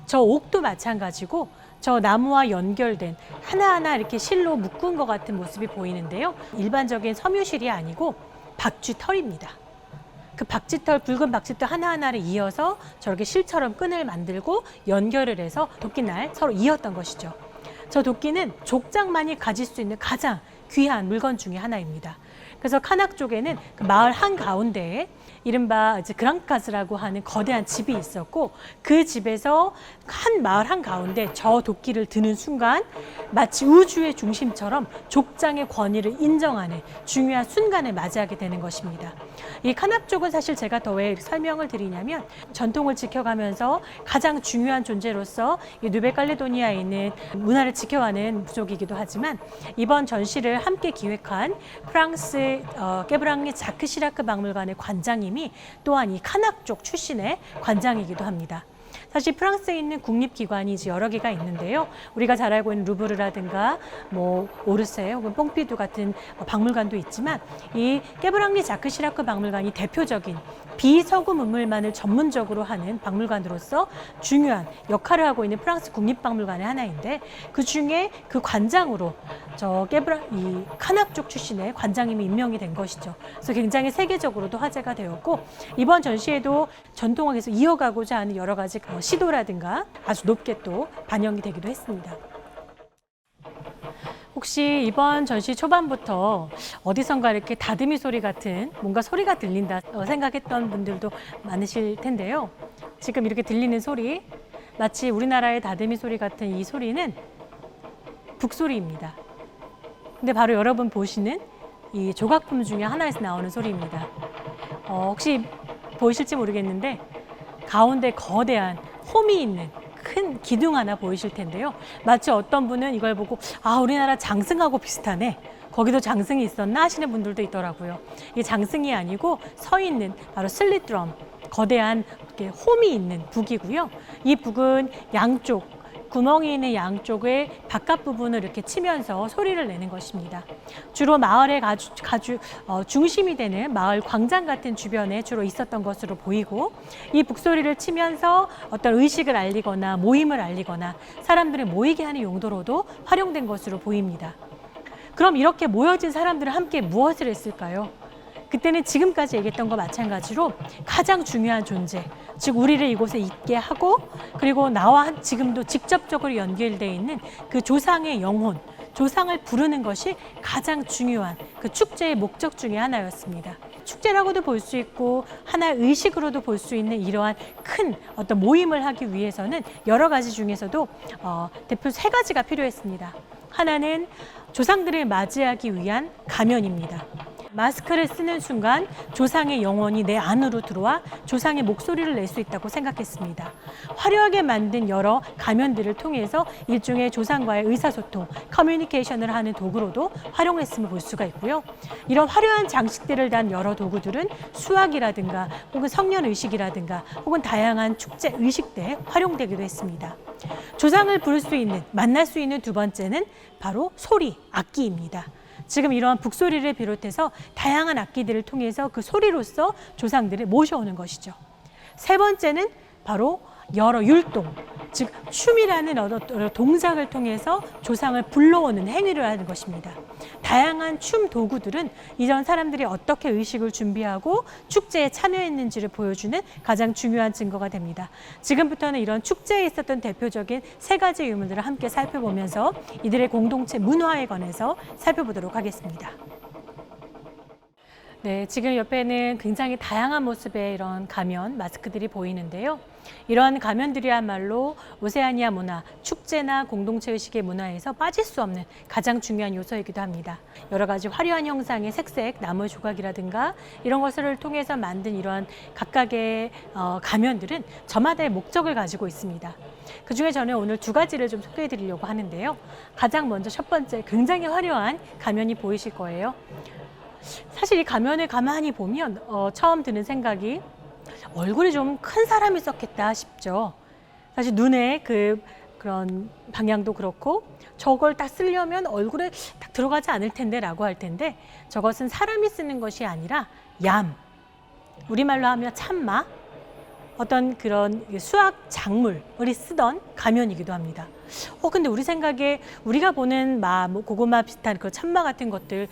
저 옥도 마찬가지고 저 나무와 연결된 하나하나 이렇게 실로 묶은 것 같은 모습이 보이는데요. 일반적인 섬유실이 아니고 박쥐털입니다. 그 박쥐털, 붉은 박쥐털 하나하나를 이어서 저렇게 실처럼 끈을 만들고 연결을 해서 도끼날 서로 이었던 것이죠. 저 도끼는 족장만이 가질 수 있는 가장 귀한 물건 중에 하나입니다. 그래서 카낙 쪽에는 그 마을 한가운데에 이른바 이제 그랑카스라고 하는 거대한 집이 있었고 그 집에서 한 마을 한가운데 저 도끼를 드는 순간 마치 우주의 중심처럼 족장의 권위를 인정하는 중요한 순간을 맞이하게 되는 것입니다. 이 카낙 쪽은 사실 제가 더 왜 설명을 드리냐면 전통을 지켜가면서 가장 중요한 존재로서 이 누벨칼레도니아에 있는 문화를 지켜가는 부족이기도 하지만 이번 전시를 함께 기획한 프랑스 깨브랑리 자크 시라크 박물관의 관장님이 또한 이 카낙 쪽 출신의 관장이기도 합니다. 사실 프랑스에 있는 국립기관이 이제 여러 개가 있는데요. 우리가 잘 알고 있는 루브르라든가 오르세 혹은 뽕피두 같은 박물관도 있지만 이 깨브랑리 자크 시라크 박물관이 대표적인 비서구 문물만을 전문적으로 하는 박물관으로서 중요한 역할을 하고 있는 프랑스 국립박물관의 하나인데 그 중에 그 관장으로 이 카낙 쪽 출신의 관장님이 임명이 된 것이죠. 그래서 굉장히 세계적으로도 화제가 되었고 이번 전시에도 전통을 계속 이어가고자 하는 여러 가지 시도라든가 아주 높게 또 반영이 되기도 했습니다. 혹시 이번 전시 초반부터 어디선가 이렇게 다듬이 소리 같은 뭔가 소리가 들린다 생각했던 분들도 많으실 텐데요. 지금 이렇게 들리는 소리, 마치 우리나라의 다듬이 소리 같은 이 소리는 북소리입니다. 근데 바로 여러분 보시는 이 조각품 중에 하나에서 나오는 소리입니다. 혹시 보이실지 모르겠는데 가운데 거대한 홈이 있는 큰 기둥 하나 보이실 텐데요. 마치 어떤 분은 이걸 보고 우리나라 장승하고 비슷하네. 거기도 장승이 있었나 하시는 분들도 있더라고요. 이게 장승이 아니고 서 있는 바로 슬릿 드럼, 거대한 이렇게 홈이 있는 북이고요. 이 북은 양쪽 구멍이 있는 양쪽의 바깥 부분을 이렇게 치면서 소리를 내는 것입니다. 주로 마을의 중심이 되는 마을 광장 같은 주변에 주로 있었던 것으로 보이고, 이 북소리를 치면서 어떤 의식을 알리거나 모임을 알리거나 사람들을 모이게 하는 용도로도 활용된 것으로 보입니다. 그럼 이렇게 모여진 사람들은 함께 무엇을 했을까요? 그때는 지금까지 얘기했던 것과 마찬가지로 가장 중요한 존재, 즉 우리를 이곳에 있게 하고, 그리고 나와 지금도 직접적으로 연결되어 있는 그 조상의 영혼, 조상을 부르는 것이 가장 중요한 그 축제의 목적 중에 하나였습니다. 축제라고도 볼 수 있고 하나의 의식으로도 볼 수 있는 이러한 큰 어떤 모임을 하기 위해서는 여러 가지 중에서도 대표 3가지가 필요했습니다. 하나는 조상들을 맞이하기 위한 가면입니다. 마스크를 쓰는 순간 조상의 영혼이 내 안으로 들어와 조상의 목소리를 낼 수 있다고 생각했습니다. 화려하게 만든 여러 가면들을 통해서 일종의 조상과의 의사소통, 커뮤니케이션을 하는 도구로도 활용했음을 볼 수가 있고요. 이런 화려한 장식들을 단 여러 도구들은 수학이라든가 혹은 성년의식이라든가 혹은 다양한 축제 의식 때 활용되기도 했습니다. 조상을 부를 수 있는, 만날 수 있는 2번째는 바로 소리, 악기입니다. 지금 이러한 북소리를 비롯해서 다양한 악기들을 통해서 그 소리로서 조상들을 모셔오는 것이죠. 3번째는 바로 여러 율동, 즉 춤이라는 어떤 동작을 통해서 조상을 불러오는 행위를 하는 것입니다. 다양한 춤 도구들은 이전 사람들이 어떻게 의식을 준비하고 축제에 참여했는지를 보여주는 가장 중요한 증거가 됩니다. 지금부터는 이런 축제에 있었던 대표적인 3가지 유물들을 함께 살펴보면서 이들의 공동체 문화에 관해서 살펴보도록 하겠습니다. 네, 지금 옆에는 굉장히 다양한 모습의 이런 가면, 마스크들이 보이는데요. 이러한 가면들이야말로 오세아니아 문화, 축제나 공동체 의식의 문화에서 빠질 수 없는 가장 중요한 요소이기도 합니다. 여러 가지 화려한 형상의 색색, 나무 조각이라든가 이런 것을 통해서 만든 이러한 각각의 가면들은 저마다의 목적을 가지고 있습니다. 그중에 저는 오늘 2가지를 좀 소개해 드리려고 하는데요. 가장 먼저 첫 번째, 굉장히 화려한 가면이 보이실 거예요. 사실 이 가면을 가만히 보면 처음 드는 생각이 얼굴이 좀 큰 사람이 썼겠다 싶죠. 사실 눈의 그런 방향도 그렇고 저걸 딱 쓰려면 얼굴에 딱 들어가지 않을 텐데 라고 할 텐데, 저것은 사람이 쓰는 것이 아니라 얌, 우리말로 하면 참마, 어떤 그런 수학 작물이 쓰던 가면이기도 합니다. 근데 우리 생각에 우리가 보는 고구마 비슷한 그 참마 같은 것들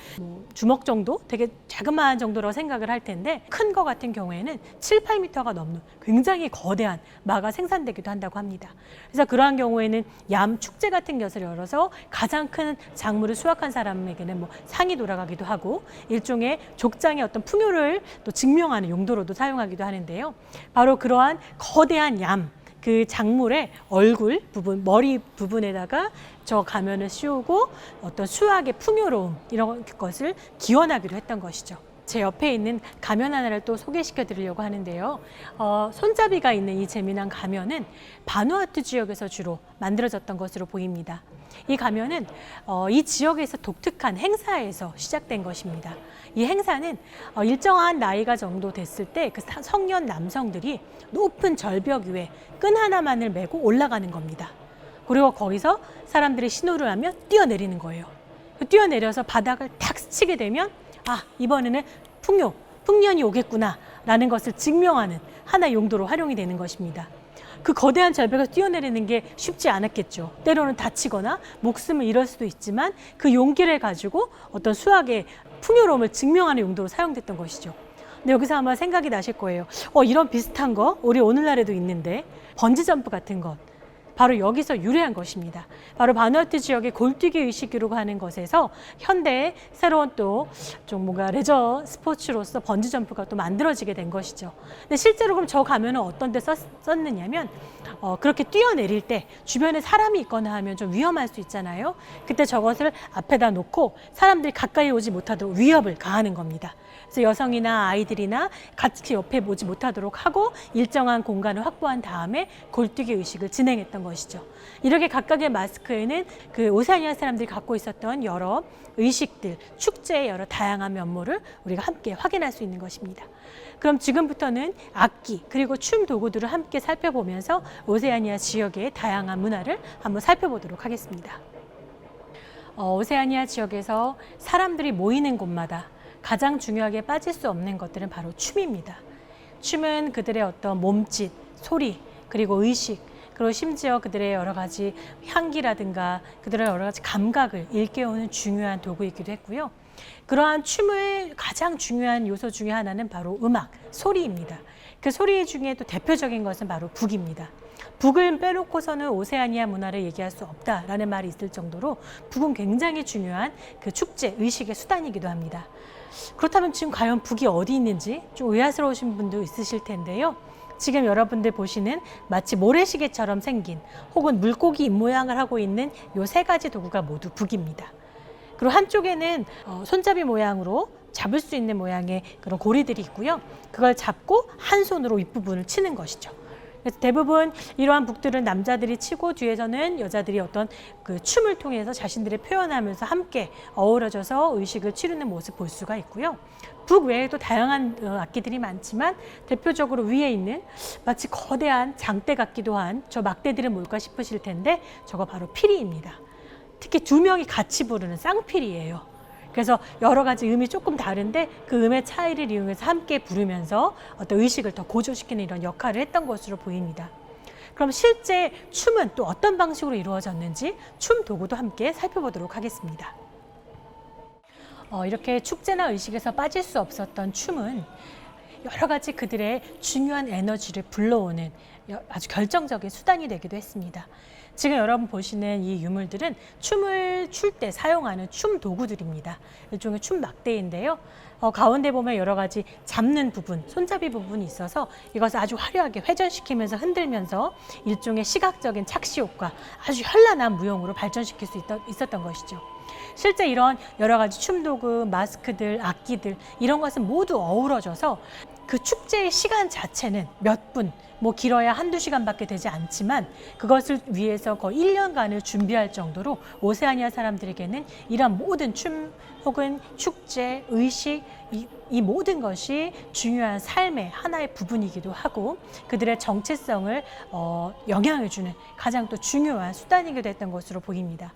주먹 정도? 되게 자그마한 정도라고 생각을 할 텐데, 큰 거 같은 경우에는 7, 8m가 넘는 굉장히 거대한 마가 생산되기도 한다고 합니다. 그래서 그러한 경우에는 얌 축제 같은 것을 열어서 가장 큰 작물을 수확한 사람에게는 상이 돌아가기도 하고 일종의 족장의 어떤 풍요를 또 증명하는 용도로도 사용하기도 하는데요. 바로 그러한 거대한 얌, 그 작물의 얼굴 부분, 머리 부분에다가 저 가면을 씌우고 어떤 수학의 풍요로움 이런 것을 기원하기로 했던 것이죠. 제 옆에 있는 가면 하나를 또 소개시켜 드리려고 하는데요. 손잡이가 있는 이 재미난 가면은 바누아투 지역에서 주로 만들어졌던 것으로 보입니다. 이 가면은 이 지역에서 독특한 행사에서 시작된 것입니다. 이 행사는 일정한 나이가 정도 됐을 때 그 성년 남성들이 높은 절벽 위에 끈 하나만을 메고 올라가는 겁니다. 그리고 거기서 사람들이 신호를 하면 뛰어내리는 거예요. 뛰어내려서 바닥을 탁 스치게 되면 이번에는 풍년이 오겠구나 라는 것을 증명하는 하나의 용도로 활용이 되는 것입니다. 그 거대한 절벽에서 뛰어내리는 게 쉽지 않았겠죠. 때로는 다치거나 목숨을 잃을 수도 있지만 그 용기를 가지고 어떤 수학의 풍요로움을 증명하는 용도로 사용됐던 것이죠. 근데 여기서 아마 생각이 나실 거예요. 이런 비슷한 거 우리 오늘날에도 있는데 번지점프 같은 것. 바로 여기서 유래한 것입니다. 바로 바누아투 지역의 골뛰기 의식이라고 하는 것에서 현대의 새로운 또 좀 뭔가 레저 스포츠로서 번지 점프가 또 만들어지게 된 것이죠. 근데 실제로 그럼 저 가면은 어떤 데 썼느냐면 그렇게 뛰어내릴 때 주변에 사람이 있거나 하면 좀 위험할 수 있잖아요. 그때 저것을 앞에다 놓고 사람들이 가까이 오지 못하도록 위협을 가하는 겁니다. 그래서 여성이나 아이들이나 같이 옆에 오지 못하도록 하고 일정한 공간을 확보한 다음에 골뛰기 의식을 진행했던 것이죠. 이렇게 각각의 마스크에는 그 오세아니아 사람들이 갖고 있었던 여러 의식들, 축제의 여러 다양한 면모를 우리가 함께 확인할 수 있는 것입니다. 그럼 지금부터는 악기 그리고 춤 도구들을 함께 살펴보면서 오세아니아 지역의 다양한 문화를 한번 살펴보도록 하겠습니다. 오세아니아 지역에서 사람들이 모이는 곳마다 가장 중요하게 빠질 수 없는 것들은 바로 춤입니다. 춤은 그들의 어떤 몸짓, 소리, 그리고 의식, 그리고 심지어 그들의 여러 가지 향기라든가 그들의 여러 가지 감각을 일깨우는 중요한 도구이기도 했고요. 그러한 춤의 가장 중요한 요소 중에 하나는 바로 음악, 소리입니다. 그 소리 중에 또 대표적인 것은 바로 북입니다. 북을 빼놓고서는 오세아니아 문화를 얘기할 수 없다라는 말이 있을 정도로 북은 굉장히 중요한 그 축제, 의식의 수단이기도 합니다. 그렇다면 지금 과연 북이 어디 있는지 좀 의아스러우신 분도 있으실 텐데요. 지금 여러분들 보시는 마치 모래시계처럼 생긴 혹은 물고기 입모양을 하고 있는 이 세 가지 도구가 모두 북입니다. 그리고 한쪽에는 손잡이 모양으로 잡을 수 있는 모양의 그런 고리들이 있고요. 그걸 잡고 한 손으로 윗부분을 치는 것이죠. 그래서 대부분 이러한 북들은 남자들이 치고 뒤에서는 여자들이 어떤 그 춤을 통해서 자신들의 표현하면서 함께 어우러져서 의식을 치르는 모습 볼 수가 있고요. 북 외에도 다양한 악기들이 많지만 대표적으로 위에 있는 마치 거대한 장대 같기도 한 저 막대들은 뭘까 싶으실 텐데 저거 바로 피리입니다. 특히 두 명이 같이 부르는 쌍피리예요. 그래서 여러 가지 음이 조금 다른데 그 음의 차이를 이용해서 함께 부르면서 어떤 의식을 더 고조시키는 이런 역할을 했던 것으로 보입니다. 그럼 실제 춤은 또 어떤 방식으로 이루어졌는지 춤 도구도 함께 살펴보도록 하겠습니다. 이렇게 축제나 의식에서 빠질 수 없었던 춤은 여러 가지 그들의 중요한 에너지를 불러오는 아주 결정적인 수단이 되기도 했습니다. 지금 여러분 보시는 이 유물들은 춤을 출 때 사용하는 춤 도구들입니다. 일종의 춤 막대인데요. 가운데 보면 여러 가지 잡는 부분, 손잡이 부분이 있어서 이것을 아주 화려하게 회전시키면서 흔들면서 일종의 시각적인 착시 효과, 아주 현란한 무용으로 발전시킬 수 있었던 것이죠. 실제 이런 여러 가지 춤 도구, 마스크들, 악기들 이런 것은 모두 어우러져서 그 축제의 시간 자체는 몇 분, 뭐 길어야 한두 시간밖에 되지 않지만 그것을 위해서 거의 1년간을 준비할 정도로 오세아니아 사람들에게는 이런 모든 춤 혹은 축제, 의식 이 모든 것이 중요한 삶의 하나의 부분이기도 하고 그들의 정체성을 영향을 주는 가장 또 중요한 수단이기도 했던 것으로 보입니다.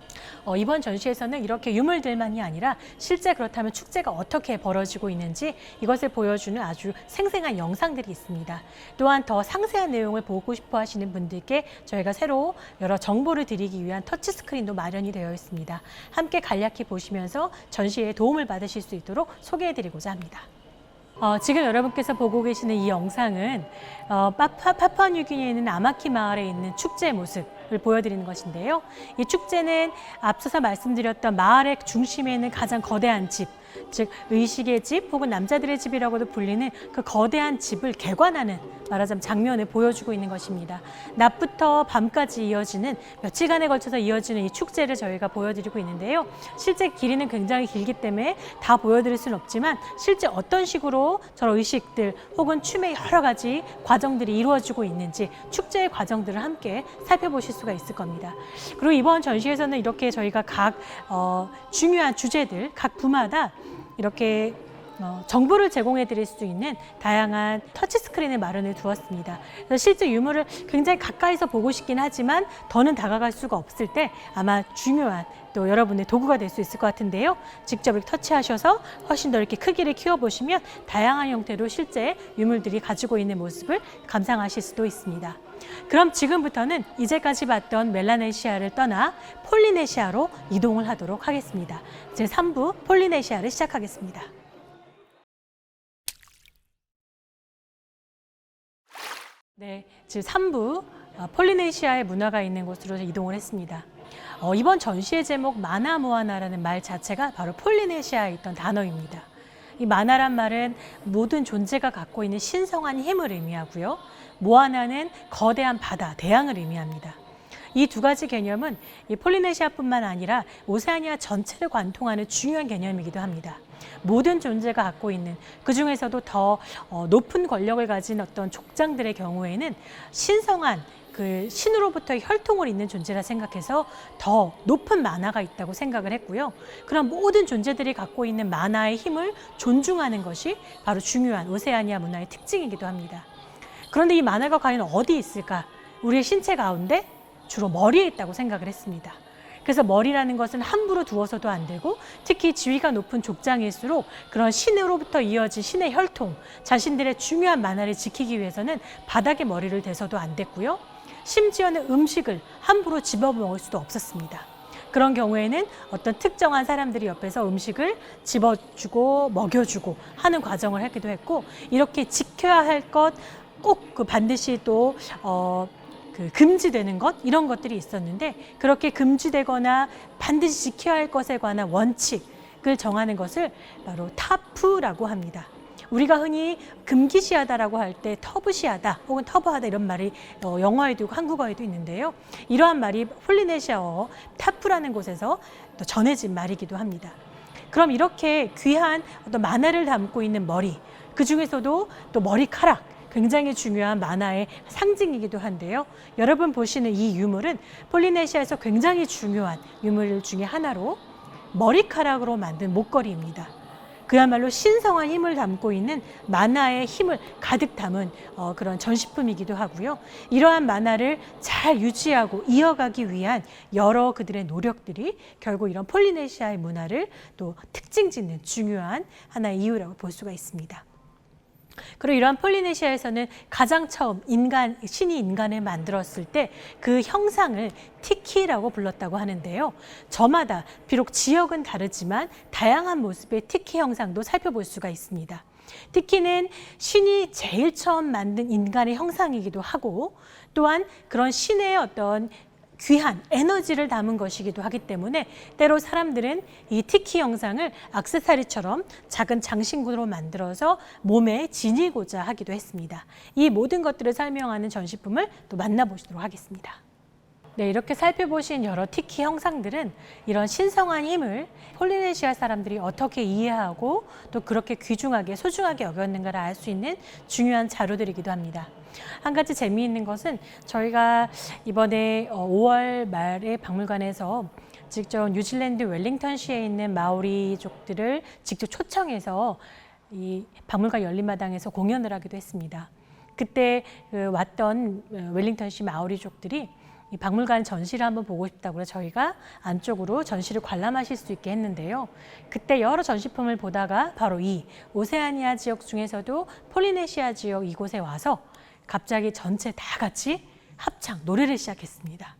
이번 전시에서는 이렇게 유물들만이 아니라 실제 그렇다면 축제가 어떻게 벌어지고 있는지 이것을 보여주는 아주 생생한 영상들이 있습니다. 또한 더 상세한 내용을 보고 싶어 하시는 분들께 저희가 새로 여러 정보를 드리기 위한 터치스크린도 마련이 되어 있습니다. 함께 간략히 보시면서 전시에 도움을 받으실 수 있도록 소개해드리고자 합니다. 지금 여러분께서 보고 계시는 이 영상은 파푸아뉴기니에 있는 아마키 마을에 있는 축제의 모습을 보여드리는 것인데요. 이 축제는 앞서서 말씀드렸던 마을의 중심에 있는 가장 거대한 집, 즉 의식의 집 혹은 남자들의 집이라고도 불리는 그 거대한 집을 개관하는 말하자면 장면을 보여주고 있는 것입니다. 낮부터 밤까지 이어지는 며칠간에 걸쳐서 이어지는 이 축제를 저희가 보여드리고 있는데요. 실제 길이는 굉장히 길기 때문에 다 보여드릴 수는 없지만 실제 어떤 식으로 저런 의식들 혹은 춤의 여러 가지 과정들이 이루어지고 있는지 축제의 과정들을 함께 살펴보실 수가 있을 겁니다. 그리고 이번 전시에서는 이렇게 저희가 각 중요한 주제들 각 부마다 이렇게 정보를 제공해 드릴 수 있는 다양한 터치스크린을 마련해 두었습니다. 그래서 실제 유물을 굉장히 가까이서 보고 싶긴 하지만 더는 다가갈 수가 없을 때 아마 중요한 또 여러분의 도구가 될 수 있을 것 같은데요. 직접 이렇게 터치하셔서 훨씬 더 이렇게 크기를 키워보시면 다양한 형태로 실제 유물들이 가지고 있는 모습을 감상하실 수도 있습니다. 그럼 지금부터는 이제까지 봤던 멜라네시아를 떠나 폴리네시아로 이동을 하도록 하겠습니다. 제3부 폴리네시아를 시작하겠습니다. 네, 제3부 폴리네시아의 문화가 있는 곳으로 이동을 했습니다. 이번 전시의 제목 마나모아나라는 말 자체가 바로 폴리네시아에 있던 단어입니다. 이 마나란 말은 모든 존재가 갖고 있는 신성한 힘을 의미하고요. 모아나는 거대한 바다, 대양을 의미합니다. 이 두 가지 개념은 이 폴리네시아뿐만 아니라 오세아니아 전체를 관통하는 중요한 개념이기도 합니다. 모든 존재가 갖고 있는, 그중에서도 더 높은 권력을 가진 어떤 족장들의 경우에는 신성한 그 신으로부터의 혈통을 잇는 존재라 생각해서 더 높은 만화가 있다고 생각을 했고요. 그런 모든 존재들이 갖고 있는 만화의 힘을 존중하는 것이 바로 중요한 오세아니아 문화의 특징이기도 합니다. 그런데 이 만화가 과연 어디 있을까? 우리의 신체 가운데 주로 머리에 있다고 생각을 했습니다. 그래서 머리라는 것은 함부로 두어서도 안 되고, 특히 지위가 높은 족장일수록 그런 신으로부터 이어진 신의 혈통, 자신들의 중요한 만화를 지키기 위해서는 바닥에 머리를 대서도 안 됐고요. 심지어는 음식을 함부로 집어먹을 수도 없었습니다. 그런 경우에는 어떤 특정한 사람들이 옆에서 음식을 집어주고 먹여주고 하는 과정을 하기도 했고, 이렇게 지켜야 할 것, 꼭 그 반드시 또 금지되는 것, 이런 것들이 있었는데, 그렇게 금지되거나 반드시 지켜야 할 것에 관한 원칙을 정하는 것을 바로 타프라고 합니다. 우리가 흔히 금기시하다라고 할 때 터부시하다 혹은 터부하다 이런 말이 영어에도 있고 한국어에도 있는데요. 이러한 말이 폴리네시아어 타프라는 곳에서 또 전해진 말이기도 합니다. 그럼 이렇게 귀한 어떤 만화를 담고 있는 머리, 그 중에서도 또 머리카락, 굉장히 중요한 만화의 상징이기도 한데요. 여러분 보시는 이 유물은 폴리네시아에서 굉장히 중요한 유물 중에 하나로 머리카락으로 만든 목걸이입니다. 그야말로 신성한 힘을 담고 있는 만화의 힘을 가득 담은 그런 전시품이기도 하고요. 이러한 만화를 잘 유지하고 이어가기 위한 여러 그들의 노력들이 결국 이런 폴리네시아의 문화를 또 특징 짓는 중요한 하나의 이유라고 볼 수가 있습니다. 그리고 이러한 폴리네시아에서는 가장 처음 신이 인간을 만들었을 때 그 형상을 티키라고 불렀다고 하는데요. 저마다 비록 지역은 다르지만 다양한 모습의 티키 형상도 살펴볼 수가 있습니다. 티키는 신이 제일 처음 만든 인간의 형상이기도 하고, 또한 그런 신의 어떤 귀한 에너지를 담은 것이기도 하기 때문에 때로 사람들은 이 티키 형상을 액세서리처럼 작은 장신구로 만들어서 몸에 지니고자 하기도 했습니다. 이 모든 것들을 설명하는 전시품을 또 만나보시도록 하겠습니다. 네, 이렇게 살펴보신 여러 티키 형상들은 이런 신성한 힘을 폴리네시아 사람들이 어떻게 이해하고 또 그렇게 귀중하게 소중하게 여겼는가를 알 수 있는 중요한 자료들이기도 합니다. 한 가지 재미있는 것은 저희가 이번에 5월 말에 박물관에서 직접 뉴질랜드 웰링턴시에 있는 마오리족들을 직접 초청해서 이 박물관 열린마당에서 공연을 하기도 했습니다. 그때 왔던 웰링턴시 마오리족들이 이 박물관 전시를 한번 보고 싶다고 해서 저희가 안쪽으로 전시를 관람하실 수 있게 했는데요. 그때 여러 전시품을 보다가 바로 이 오세아니아 지역 중에서도 폴리네시아 지역 이곳에 와서 갑자기 전체 다 같이 합창, 노래를 시작했습니다.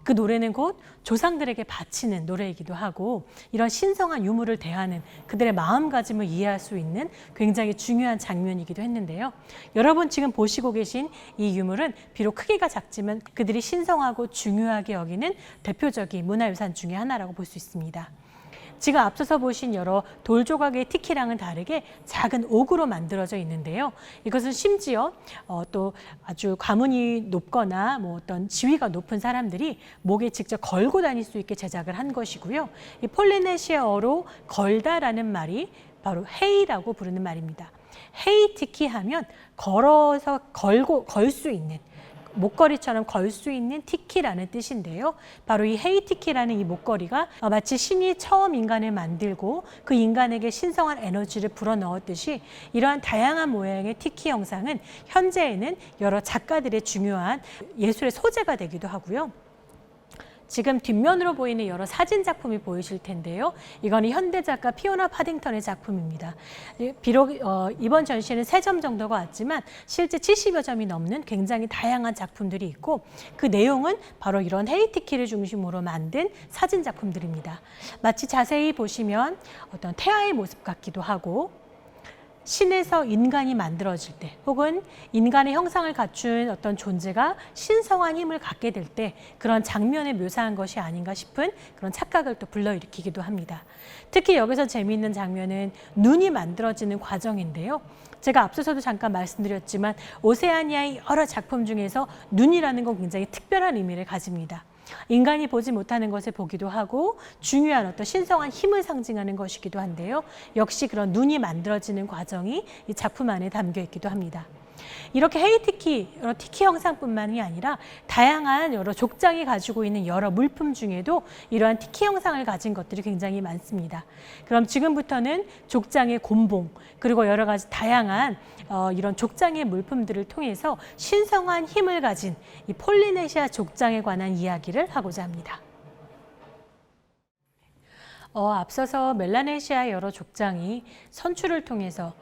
그 노래는 곧 조상들에게 바치는 노래이기도 하고, 이런 신성한 유물을 대하는 그들의 마음가짐을 이해할 수 있는 굉장히 중요한 장면이기도 했는데요. 여러분 지금 보시고 계신 이 유물은 비록 크기가 작지만 그들이 신성하고 중요하게 여기는 대표적인 문화유산 중에 하나라고 볼 수 있습니다. 지금 앞서서 보신 여러 돌 조각의 티키랑은 다르게 작은 옥으로 만들어져 있는데요. 이것은 심지어 또 아주 가문이 높거나 뭐 어떤 지위가 높은 사람들이 목에 직접 걸고 다닐 수 있게 제작을 한 것이고요. 이 폴리네시아어로 걸다라는 말이 바로 헤이라고 부르는 말입니다. 헤이 티키 하면 걸어서 걸 수 있는, 목걸이처럼 걸 수 있는 티키라는 뜻인데요. 바로 이 헤이티키라는 이 목걸이가 마치 신이 처음 인간을 만들고 그 인간에게 신성한 에너지를 불어넣었듯이 이러한 다양한 모양의 티키 형상은 현재에는 여러 작가들의 중요한 예술의 소재가 되기도 하고요. 지금 뒷면으로 보이는 여러 사진 작품이 보이실 텐데요. 이거는 현대 작가 피오나 파딩턴의 작품입니다. 비록 이번 전시에는 3점 정도가 왔지만 실제 70여 점이 넘는 굉장히 다양한 작품들이 있고, 그 내용은 바로 이런 헤이티키를 중심으로 만든 사진 작품들입니다. 마치 자세히 보시면 어떤 태아의 모습 같기도 하고, 신에서 인간이 만들어질 때 혹은 인간의 형상을 갖춘 어떤 존재가 신성한 힘을 갖게 될 때 그런 장면을 묘사한 것이 아닌가 싶은 그런 착각을 또 불러일으키기도 합니다. 특히 여기서 재미있는 장면은 눈이 만들어지는 과정인데요. 제가 앞서서도 잠깐 말씀드렸지만 오세아니아의 여러 작품 중에서 눈이라는 건 굉장히 특별한 의미를 가집니다. 인간이 보지 못하는 것을 보기도 하고 중요한 어떤 신성한 힘을 상징하는 것이기도 한데요. 역시 그런 눈이 만들어지는 과정이 이 작품 안에 담겨 있기도 합니다. 이렇게 헤이티키, 여러 티키 형상뿐만이 아니라 다양한 여러 족장이 가지고 있는 여러 물품 중에도 이러한 티키 형상을 가진 것들이 굉장히 많습니다. 그럼 지금부터는 족장의 곤봉, 그리고 여러 가지 다양한 이런 족장의 물품들을 통해서 신성한 힘을 가진 이 폴리네시아 족장에 관한 이야기를 하고자 합니다. 앞서서 멜라네시아의 여러 족장이 선출을 통해서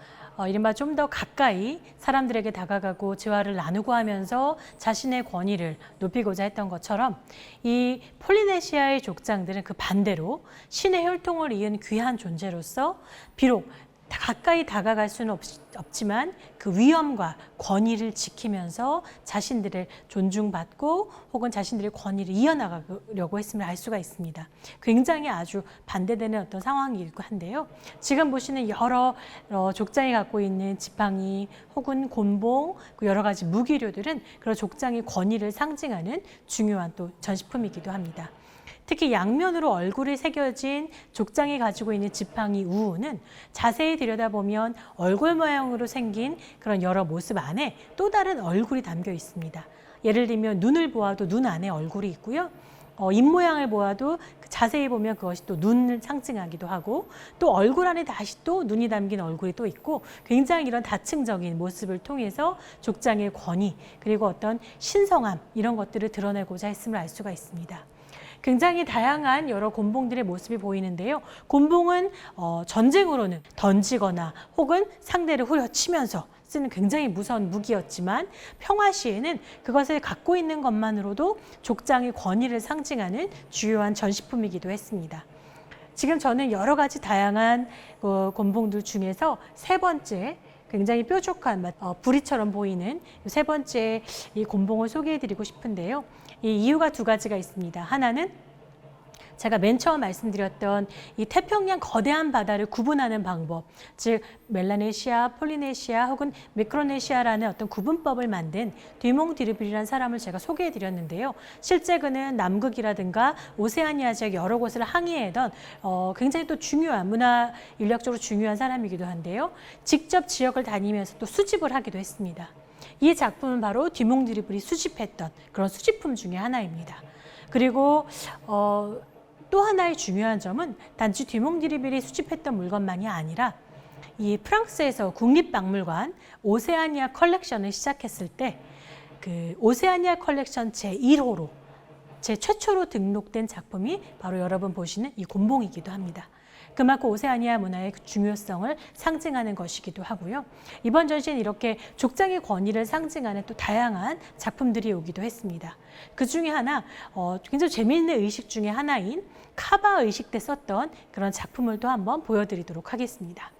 이른바 좀 더 가까이 사람들에게 다가가고 대화를 나누고 하면서 자신의 권위를 높이고자 했던 것처럼 이 폴리네시아의 족장들은 그 반대로 신의 혈통을 이은 귀한 존재로서 비록 가까이 다가갈 수는 없지만 그 위엄과 권위를 지키면서 자신들을 존중받고 혹은 자신들의 권위를 이어나가려고 했음을 알 수가 있습니다. 굉장히 아주 반대되는 어떤 상황이기도 한데요. 지금 보시는 여러 족장이 갖고 있는 지팡이 혹은 곤봉, 여러 가지 무기류들은 그런 족장의 권위를 상징하는 중요한 또 전시품이기도 합니다. 특히 양면으로 얼굴이 새겨진 족장이 가지고 있는 지팡이 우우는 자세히 들여다보면 얼굴 모양으로 생긴 그런 여러 모습 안에 또 다른 얼굴이 담겨 있습니다. 예를 들면 눈을 보아도 눈 안에 얼굴이 있고요. 입 모양을 보아도 자세히 보면 그것이 또 눈을 상징하기도 하고 또 얼굴 안에 다시 또 눈이 담긴 얼굴이 또 있고 굉장히 이런 다층적인 모습을 통해서 족장의 권위 그리고 어떤 신성함 이런 것들을 드러내고자 했음을 알 수가 있습니다. 굉장히 다양한 여러 곤봉들의 모습이 보이는데요. 곤봉은 전쟁으로는 던지거나 혹은 상대를 후려치면서 쓰는 굉장히 무서운 무기였지만 평화 시에는 그것을 갖고 있는 것만으로도 족장의 권위를 상징하는 주요한 전시품이기도 했습니다. 지금 저는 여러 가지 다양한 곤봉들 중에서 세 번째 굉장히 뾰족한 부리처럼 보이는 세 번째 이 곤봉을 소개해드리고 싶은데요. 이 이유가 두 가지가 있습니다. 하나는 제가 맨 처음 말씀드렸던 이 태평양 거대한 바다를 구분하는 방법, 즉 멜라네시아, 폴리네시아 혹은 미크로네시아라는 어떤 구분법을 만든 뒤몽 디르빌이라는 사람을 제가 소개해드렸는데요. 실제 그는 남극이라든가 오세아니아 지역 여러 곳을 항해하던 굉장히 또 중요한 문화 인력적으로 중요한 사람이기도 한데요. 직접 지역을 다니면서 또 수집을 하기도 했습니다. 이 작품은 바로 뒤몽 디르빌이 수집했던 그런 수집품 중에 하나입니다. 그리고 또 하나의 중요한 점은 단지 뒤몽 디르빌이 수집했던 물건만이 아니라 이 프랑스에서 국립박물관 오세아니아 컬렉션을 시작했을 때 그 오세아니아 컬렉션 제1호로 최초로 등록된 작품이 바로 여러분 보시는 이 곤봉이기도 합니다. 그만큼 오세아니아 문화의 중요성을 상징하는 것이기도 하고요. 이번 전시는 이렇게 족장의 권위를 상징하는 또 다양한 작품들이 오기도 했습니다. 그 중에 하나 굉장히 재미있는 의식 중에 하나인 카바 의식 때 썼던 그런 작품을 또 한번 보여드리도록 하겠습니다.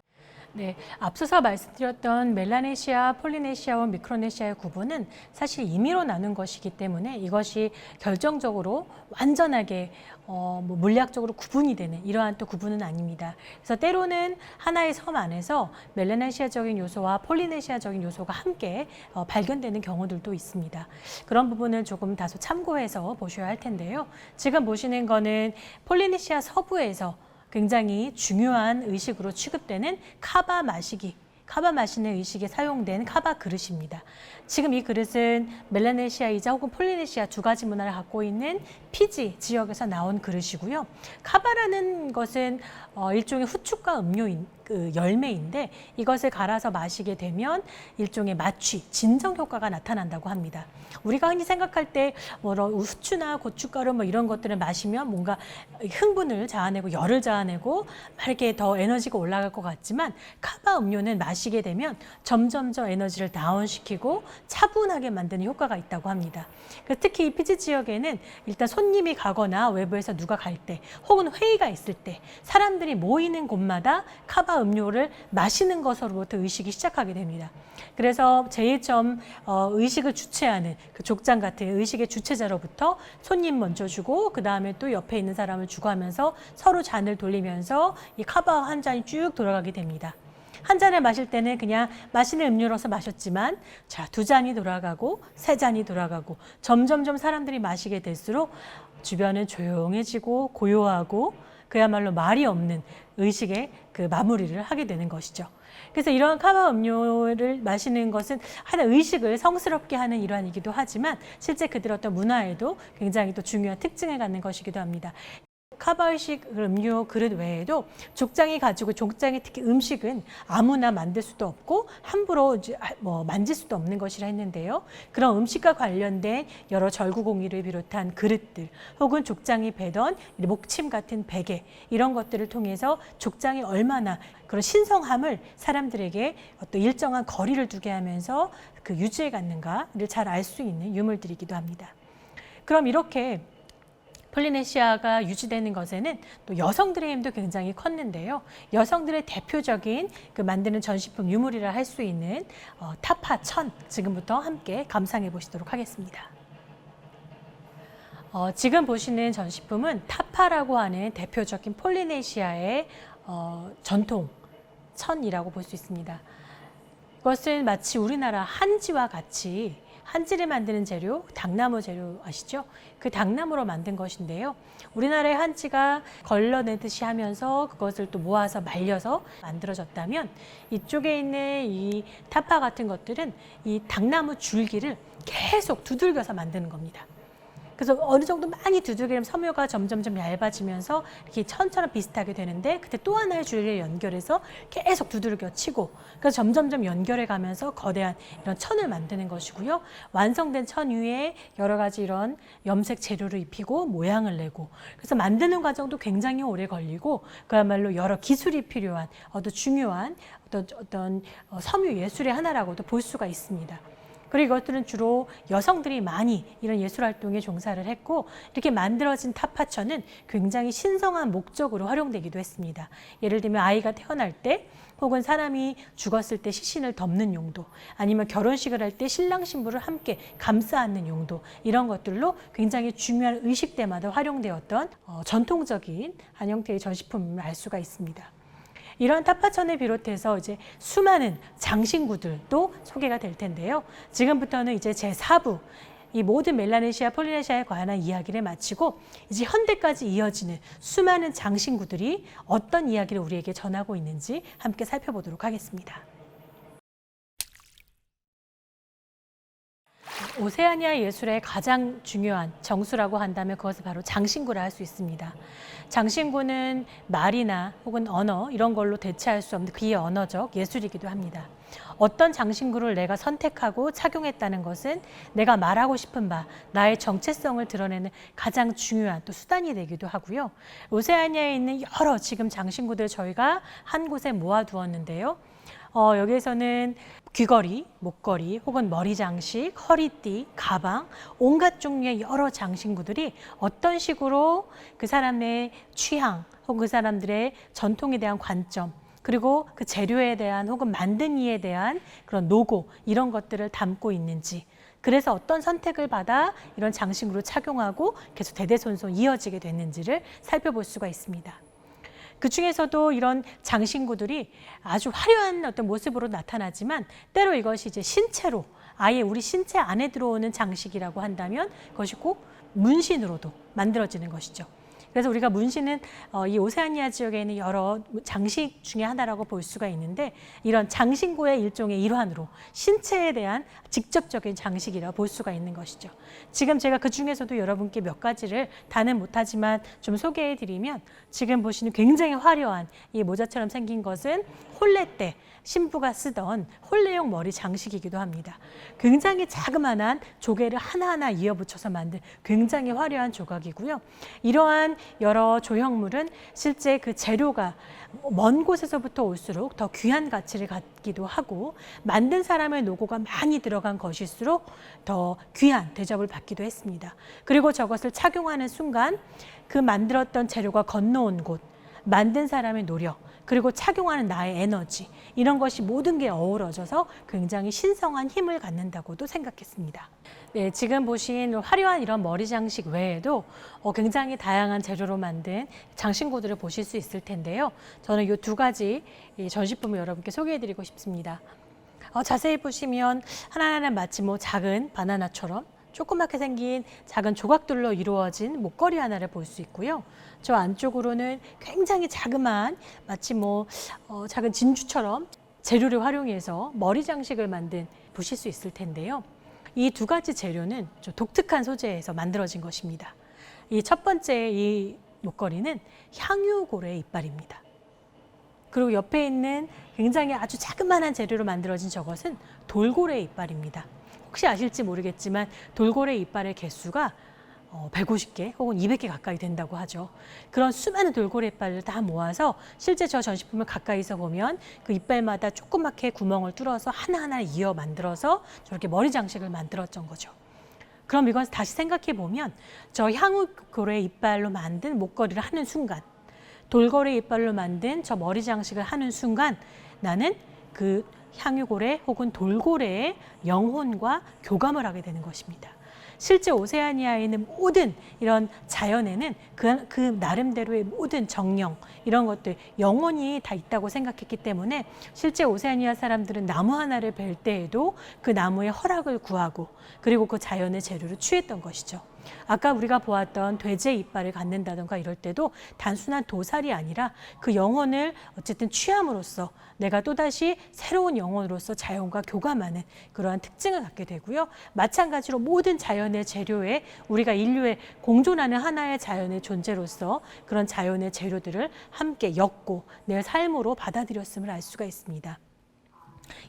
네, 앞서서 말씀드렸던 멜라네시아, 폴리네시아와 미크로네시아의 구분은 사실 임의로 나눈 것이기 때문에 이것이 결정적으로 완전하게 물리학적으로 구분이 되는 이러한 또 구분은 아닙니다. 그래서 때로는 하나의 섬 안에서 멜라네시아적인 요소와 폴리네시아적인 요소가 함께 발견되는 경우들도 있습니다. 그런 부분을 조금 다소 참고해서 보셔야 할 텐데요. 지금 보시는 거는 폴리네시아 서부에서 굉장히 중요한 의식으로 취급되는 카바 마시는 의식에 사용된 카바 그릇입니다. 지금 이 그릇은 멜라네시아이자 혹은 폴리네시아 두 가지 문화를 갖고 있는 피지 지역에서 나온 그릇이고요. 카바라는 것은 일종의 후축과 음료인 열매인데 이것을 갈아서 마시게 되면 일종의 마취, 진정 효과가 나타난다고 합니다. 우리가 흔히 생각할 때 후추나 고춧가루 이런 것들을 마시면 뭔가 흥분을 자아내고 열을 자아내고 막 이렇게 더 에너지가 올라갈 것 같지만 카바 음료는 마시게 되면 점점점 에너지를 다운시키고 차분하게 만드는 효과가 있다고 합니다. 특히 이 피지 지역에는 일단 손님이 가거나 외부에서 누가 갈 때 혹은 회의가 있을 때 사람들이 모이는 곳마다 카바 음료를 마시는 것으로부터 의식이 시작하게 됩니다. 그래서 제일 처음 의식을 주체하는 그 족장 같은 의식의 주체자로부터 손님 먼저 주고 그 다음에 또 옆에 있는 사람을 주고 하면서 서로 잔을 돌리면서 이 카바 한 잔이 쭉 돌아가게 됩니다. 한 잔을 마실 때는 그냥 마시는 음료로서 마셨지만 자, 2잔이 돌아가고 3잔이 돌아가고 점점점 사람들이 마시게 될수록 주변은 조용해지고 고요하고 그야말로 말이 없는 의식의 그 마무리를 하게 되는 것이죠. 그래서 이러한 카바 음료를 마시는 것은 하나 의식을 성스럽게 하는 일환이기도 하지만 실제 그들 어떤 문화에도 굉장히 또 중요한 특징을 갖는 것이기도 합니다. 카바의식 음료 그릇 외에도 족장이 가지고 족장의 특히 음식은 아무나 만들 수도 없고 함부로 만질 수도 없는 것이라 했는데요. 그런 음식과 관련된 여러 절구공의를 비롯한 그릇들 혹은 족장이 베던 목침 같은 베개 이런 것들을 통해서 족장이 얼마나 그런 신성함을 사람들에게 어떤 일정한 거리를 두게 하면서 그 유지해 갔는가를 잘 알 수 있는 유물들이기도 합니다. 그럼 이렇게 폴리네시아가 유지되는 것에는 또 여성들의 힘도 굉장히 컸는데요. 여성들의 대표적인 그 만드는 전시품 유물이라 할 수 있는 타파 천 지금부터 함께 감상해 보시도록 하겠습니다. 지금 보시는 전시품은 타파라고 하는 대표적인 폴리네시아의 전통 천이라고 볼 수 있습니다. 이것은 마치 우리나라 한지와 같이 한지를 만드는 재료, 당나무 재료 아시죠? 그 당나무로 만든 것인데요. 우리나라의 한지가 걸러내듯이 하면서 그것을 또 모아서 말려서 만들어졌다면 이쪽에 있는 이 타파 같은 것들은 이 당나무 줄기를 계속 두들겨서 만드는 겁니다. 그래서 어느 정도 많이 두들기면 섬유가 점점점 얇아지면서 이렇게 천처럼 비슷하게 되는데 그때 또 하나의 줄기를 연결해서 계속 두들겨 치고 그래서 점점점 연결해 가면서 거대한 이런 천을 만드는 것이고요. 완성된 천 위에 여러 가지 이런 염색 재료를 입히고 모양을 내고 그래서 만드는 과정도 굉장히 오래 걸리고 그야말로 여러 기술이 필요한 아주 중요한 어떤 섬유 예술의 하나라고도 볼 수가 있습니다. 그리고 이것들은 주로 여성들이 많이 이런 예술 활동에 종사를 했고 이렇게 만들어진 타파천은 굉장히 신성한 목적으로 활용되기도 했습니다. 예를 들면 아이가 태어날 때 혹은 사람이 죽었을 때 시신을 덮는 용도 아니면 결혼식을 할 때 신랑 신부를 함께 감싸 안는 용도 이런 것들로 굉장히 중요한 의식 때마다 활용되었던 전통적인 한 형태의 전시품을 알 수가 있습니다. 이러한 타파천을 비롯해서 이제 수많은 장신구들도 소개가 될 텐데요. 지금부터는 이제 제4부 이 모든 멜라네시아, 폴리네시아에 관한 이야기를 마치고 이제 현대까지 이어지는 수많은 장신구들이 어떤 이야기를 우리에게 전하고 있는지 함께 살펴보도록 하겠습니다. 오세아니아 예술의 가장 중요한 정수라고 한다면 그것을 바로 장신구라 할 수 있습니다. 장신구는 말이나 혹은 언어 이런 걸로 대체할 수 없는 비언어적 예술이기도 합니다. 어떤 장신구를 내가 선택하고 착용했다는 것은 내가 말하고 싶은 바, 나의 정체성을 드러내는 가장 중요한 또 수단이 되기도 하고요. 오세아니아에 있는 여러 지금 장신구들 저희가 한 곳에 모아두었는데요. 여기에서는 귀걸이, 목걸이, 혹은 머리 장식, 허리띠, 가방, 온갖 종류의 여러 장신구들이 어떤 식으로 그 사람의 취향 혹은 그 사람들의 전통에 대한 관점 그리고 그 재료에 대한 혹은 만든 이에 대한 그런 노고 이런 것들을 담고 있는지 그래서 어떤 선택을 받아 이런 장신구를 착용하고 계속 대대손손 이어지게 됐는지를 살펴볼 수가 있습니다. 그 중에서도 이런 장신구들이 아주 화려한 어떤 모습으로 나타나지만 때로 이것이 이제 신체로 아예 우리 신체 안에 들어오는 장식이라고 한다면 그것이 꼭 문신으로도 만들어지는 것이죠. 그래서 우리가 문신은 이 오세아니아 지역에 있는 여러 장식 중에 하나라고 볼 수가 있는데 이런 장신구의 일종의 일환으로 신체에 대한 직접적인 장식이라고 볼 수가 있는 것이죠. 지금 제가 그 중에서도 여러분께 몇 가지를 다는 못하지만 좀 소개해 드리면 지금 보시는 굉장히 화려한 이 모자처럼 생긴 것은 혼례 때 신부가 쓰던 혼례용 머리 장식이기도 합니다. 굉장히 자그마한 조개를 하나하나 이어붙여서 만든 굉장히 화려한 조각이고요. 이러한 여러 조형물은 실제 그 재료가 먼 곳에서부터 올수록 더 귀한 가치를 갖기도 하고 만든 사람의 노고가 많이 들어간 것일수록 더 귀한 대접을 받기도 했습니다. 그리고 저것을 착용하는 순간 그 만들었던 재료가 건너온 곳 만든 사람의 노력 그리고 착용하는 나의 에너지, 이런 것이 모든 게 어우러져서 굉장히 신성한 힘을 갖는다고도 생각했습니다. 네, 지금 보신 화려한 이런 머리 장식 외에도 굉장히 다양한 재료로 만든 장신구들을 보실 수 있을 텐데요. 저는 이 두 가지 전시품을 여러분께 소개해드리고 싶습니다. 자세히 보시면 하나하나 마치 작은 바나나처럼 조그맣게 생긴 작은 조각들로 이루어진 목걸이 하나를 볼 수 있고요. 저 안쪽으로는 굉장히 자그마한 마치 작은 진주처럼 재료를 활용해서 머리 장식을 만든 보실 수 있을 텐데요. 이 두 가지 재료는 좀 독특한 소재에서 만들어진 것입니다. 이 첫 번째 이 목걸이는 향유고래 이빨입니다. 그리고 옆에 있는 굉장히 아주 자그마한 재료로 만들어진 저것은 돌고래 이빨입니다. 혹시 아실지 모르겠지만 돌고래 이빨의 개수가 150개 혹은 200개 가까이 된다고 하죠. 그런 수많은 돌고래 이빨을 다 모아서 실제 저 전시품을 가까이서 보면 그 이빨마다 조그맣게 구멍을 뚫어서 하나하나 이어 만들어서 저렇게 머리 장식을 만들었던 거죠. 그럼 이건 다시 생각해 보면 저 향유고래 이빨로 만든 목걸이를 하는 순간, 돌고래 이빨로 만든 저 머리 장식을 하는 순간 나는 그 향유고래 혹은 돌고래의 영혼과 교감을 하게 되는 것입니다. 실제 오세아니아에 있는 모든 이런 자연에는 그 나름대로의 모든 정령, 이런 것들, 영혼이 다 있다고 생각했기 때문에 실제 오세아니아 사람들은 나무 하나를 벨 때에도 그 나무의 허락을 구하고 그리고 그 자연의 재료를 취했던 것이죠. 아까 우리가 보았던 돼지의 이빨을 갖는다던가 이럴 때도 단순한 도살이 아니라 그 영혼을 어쨌든 취함으로써 내가 또다시 새로운 영혼으로서 자연과 교감하는 그러한 특징을 갖게 되고요. 마찬가지로 모든 자연의 재료에 우리가 인류에 공존하는 하나의 자연의 존재로서 그런 자연의 재료들을 함께 엮고 내 삶으로 받아들였음을 알 수가 있습니다.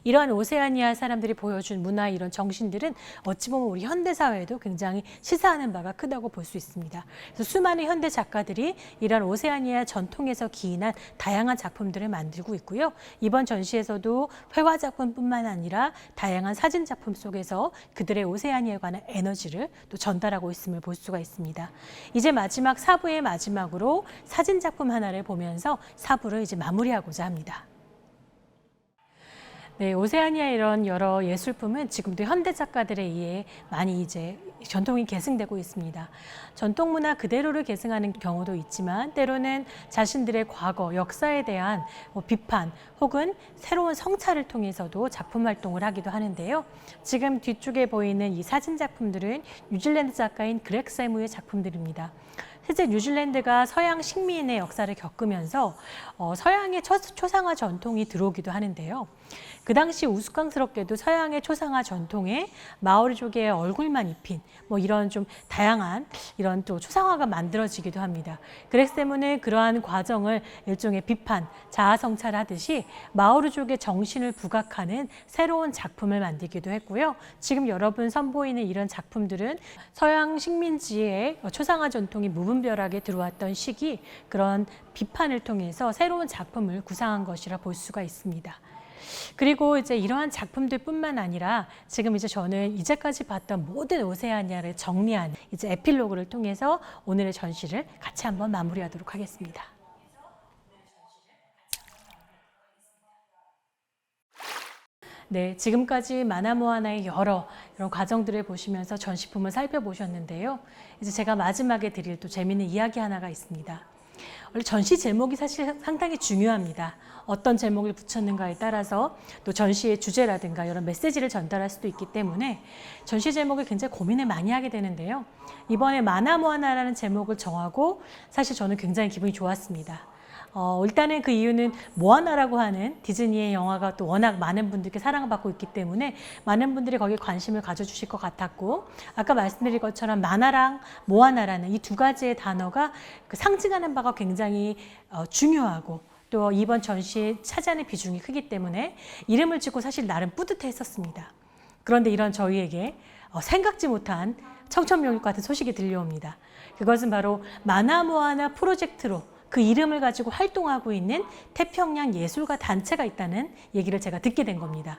이러한 오세아니아 사람들이 보여준 문화 이런 정신들은 어찌 보면 우리 현대사회에도 굉장히 시사하는 바가 크다고 볼 수 있습니다. 그래서 수많은 현대 작가들이 이런 오세아니아 전통에서 기인한 다양한 작품들을 만들고 있고요. 이번 전시에서도 회화 작품뿐만 아니라 다양한 사진 작품 속에서 그들의 오세아니아에 관한 에너지를 또 전달하고 있음을 볼 수가 있습니다. 이제 마지막 4부의 마지막으로 사진 작품 하나를 보면서 4부를 이제 마무리하고자 합니다. 네, 오세아니아 이런 여러 예술품은 지금도 현대 작가들에 의해 많이 이제 전통이 계승되고 있습니다. 전통 문화 그대로를 계승하는 경우도 있지만 때로는 자신들의 과거, 역사에 대한 비판 혹은 새로운 성찰을 통해서도 작품 활동을 하기도 하는데요. 지금 뒤쪽에 보이는 이 사진 작품들은 뉴질랜드 작가인 그렉 세무의 작품들입니다. 실제 뉴질랜드가 서양 식민의 역사를 겪으면서 서양의 초상화 전통이 들어오기도 하는데요. 그 당시 우스꽝스럽게도 서양의 초상화 전통에 마오리족의 얼굴만 입힌 이런 좀 다양한 이런 또 초상화가 만들어지기도 합니다. 그렉 세무는 그러한 과정을 일종의 비판, 자아 성찰하듯이 마오리족의 정신을 부각하는 새로운 작품을 만들기도 했고요. 지금 여러분 선보이는 이런 작품들은 서양 식민지의 초상화 전통이 무분별하게 들어왔던 시기 그런 비판을 통해서 새로운 작품을 구상한 것이라 볼 수가 있습니다. 그리고 이제 이러한 작품들뿐만 아니라 지금 이제 저는 이제까지 봤던 모든 오세아니아를 정리한 이제 에필로그를 통해서 오늘의 전시를 같이 한번 마무리하도록 하겠습니다. 네, 지금까지 마나모아나의 여러 이런 과정들을 보시면서 전시품을 살펴보셨는데요. 이제 제가 마지막에 드릴 또 재미있는 이야기 하나가 있습니다. 원래 전시 제목이 사실 상당히 중요합니다. 어떤 제목을 붙였는가에 따라서 또 전시의 주제라든가 이런 메시지를 전달할 수도 있기 때문에 전시 제목을 굉장히 고민을 많이 하게 되는데요. 이번에 마나모아나라는 제목을 정하고 사실 저는 굉장히 기분이 좋았습니다. 일단은 그 이유는 모아나라고 하는 디즈니의 영화가 또 워낙 많은 분들께 사랑받고 있기 때문에 많은 분들이 거기에 관심을 가져주실 것 같았고 아까 말씀드린 것처럼 마나랑 모아나라는 이 두 가지의 단어가 그 상징하는 바가 굉장히 중요하고 또 이번 전시에 차지하는 비중이 크기 때문에 이름을 짓고 사실 나름 뿌듯했었습니다. 그런데 이런 저희에게 생각지 못한 청천명일 같은 소식이 들려옵니다. 그것은 바로 마나모아나 프로젝트로 그 이름을 가지고 활동하고 있는 태평양 예술가 단체가 있다는 얘기를 제가 듣게 된 겁니다.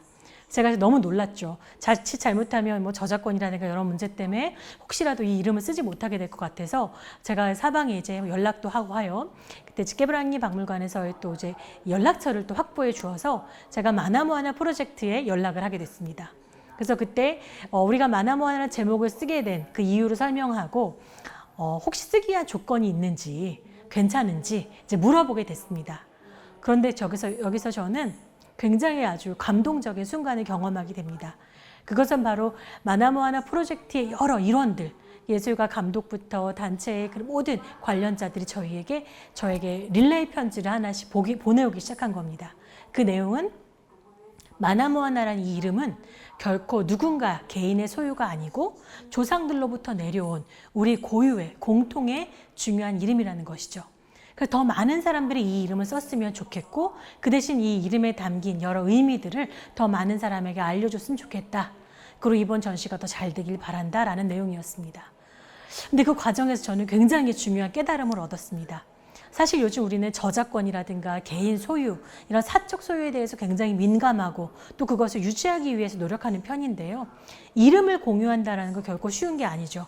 제가 너무 놀랐죠. 자칫 잘못하면 뭐 저작권이라든가 여러 문제 때문에 혹시라도 이 이름을 쓰지 못하게 될 것 같아서 제가 사방에 이제 연락도 하고 하여 그때 깨브랑니 박물관에서의 또 이제 연락처를 또 확보해 주어서 제가 마나모아나 프로젝트에 연락을 하게 됐습니다. 그래서 그때 우리가 마나모아나 제목을 쓰게 된 그 이유를 설명하고 혹시 쓰기 위한 조건이 있는지 괜찮은지 이제 물어보게 됐습니다. 그런데 여기서 저는 굉장히 아주 감동적인 순간을 경험하게 됩니다. 그것은 바로 마나모아나 프로젝트의 여러 일원들, 예술가 감독부터 단체의 그 모든 관련자들이 저에게 릴레이 편지를 하나씩 보내오기 시작한 겁니다. 그 내용은 마나모아나라는 이 이름은 결코 누군가 개인의 소유가 아니고 조상들로부터 내려온 우리 고유의 공통의 중요한 이름이라는 것이죠. 그래서 더 많은 사람들이 이 이름을 썼으면 좋겠고 그 대신 이 이름에 담긴 여러 의미들을 더 많은 사람에게 알려줬으면 좋겠다. 그리고 이번 전시가 더 잘 되길 바란다라는 내용이었습니다. 근데 그 과정에서 저는 굉장히 중요한 깨달음을 얻었습니다. 사실 요즘 우리는 저작권이라든가 개인 소유, 이런 사적 소유에 대해서 굉장히 민감하고 또 그것을 유지하기 위해서 노력하는 편인데요. 이름을 공유한다는 거 결코 쉬운 게 아니죠.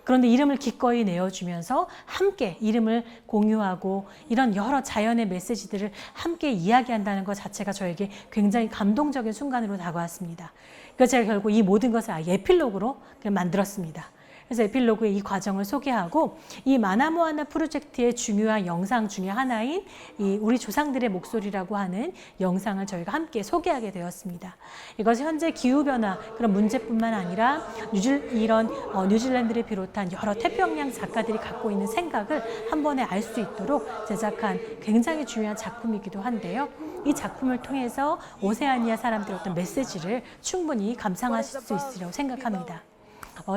그런데 이름을 기꺼이 내어주면서 함께 이름을 공유하고 이런 여러 자연의 메시지들을 함께 이야기한다는 것 자체가 저에게 굉장히 감동적인 순간으로 다가왔습니다. 그래서 제가 결국 이 모든 것을 에필로그로 그냥 만들었습니다. 그래서 에필로그에 이 과정을 소개하고 이 마나모아나 프로젝트의 중요한 영상 중에 하나인 이 우리 조상들의 목소리라고 하는 영상을 저희가 함께 소개하게 되었습니다. 이것은 현재 기후변화 그런 문제뿐만 아니라 뉴질랜드를 비롯한 여러 태평양 작가들이 갖고 있는 생각을 한 번에 알 수 있도록 제작한 굉장히 중요한 작품이기도 한데요. 이 작품을 통해서 오세아니아 사람들의 어떤 메시지를 충분히 감상하실 수 있으리라고 생각합니다.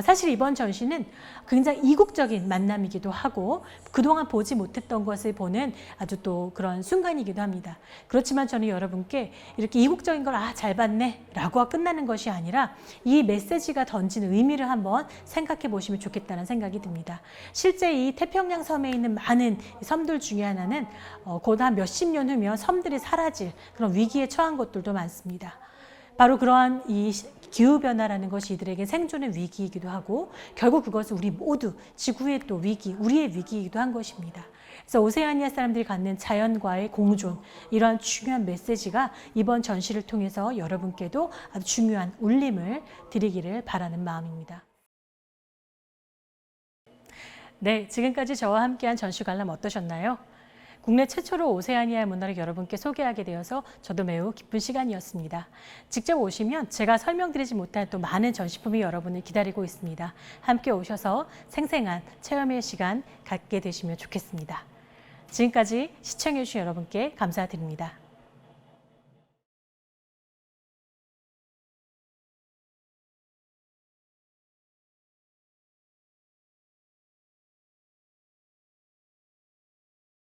사실 이번 전시는 굉장히 이국적인 만남이기도 하고 그동안 보지 못했던 것을 보는 아주 또 그런 순간이기도 합니다. 그렇지만 저는 여러분께 이렇게 이국적인 걸 잘 봤네 라고 끝나는 것이 아니라 이 메시지가 던지는 의미를 한번 생각해 보시면 좋겠다는 생각이 듭니다. 실제 이 태평양 섬에 있는 많은 섬들 중에 하나는 곧 한 몇십 년 후면 섬들이 사라질 그런 위기에 처한 것들도 많습니다. 바로 그러한 이 기후변화라는 것이 이들에게 생존의 위기이기도 하고 결국 그것은 우리 모두 지구의 또 위기, 우리의 위기이기도 한 것입니다. 그래서 오세아니아 사람들이 갖는 자연과의 공존, 이러한 중요한 메시지가 이번 전시를 통해서 여러분께도 아주 중요한 울림을 드리기를 바라는 마음입니다. 네, 지금까지 저와 함께한 전시 관람 어떠셨나요? 국내 최초로 오세아니아 문화를 여러분께 소개하게 되어서 저도 매우 기쁜 시간이었습니다. 직접 오시면 제가 설명드리지 못한 또 많은 전시품이 여러분을 기다리고 있습니다. 함께 오셔서 생생한 체험의 시간 갖게 되시면 좋겠습니다. 지금까지 시청해주신 여러분께 감사드립니다.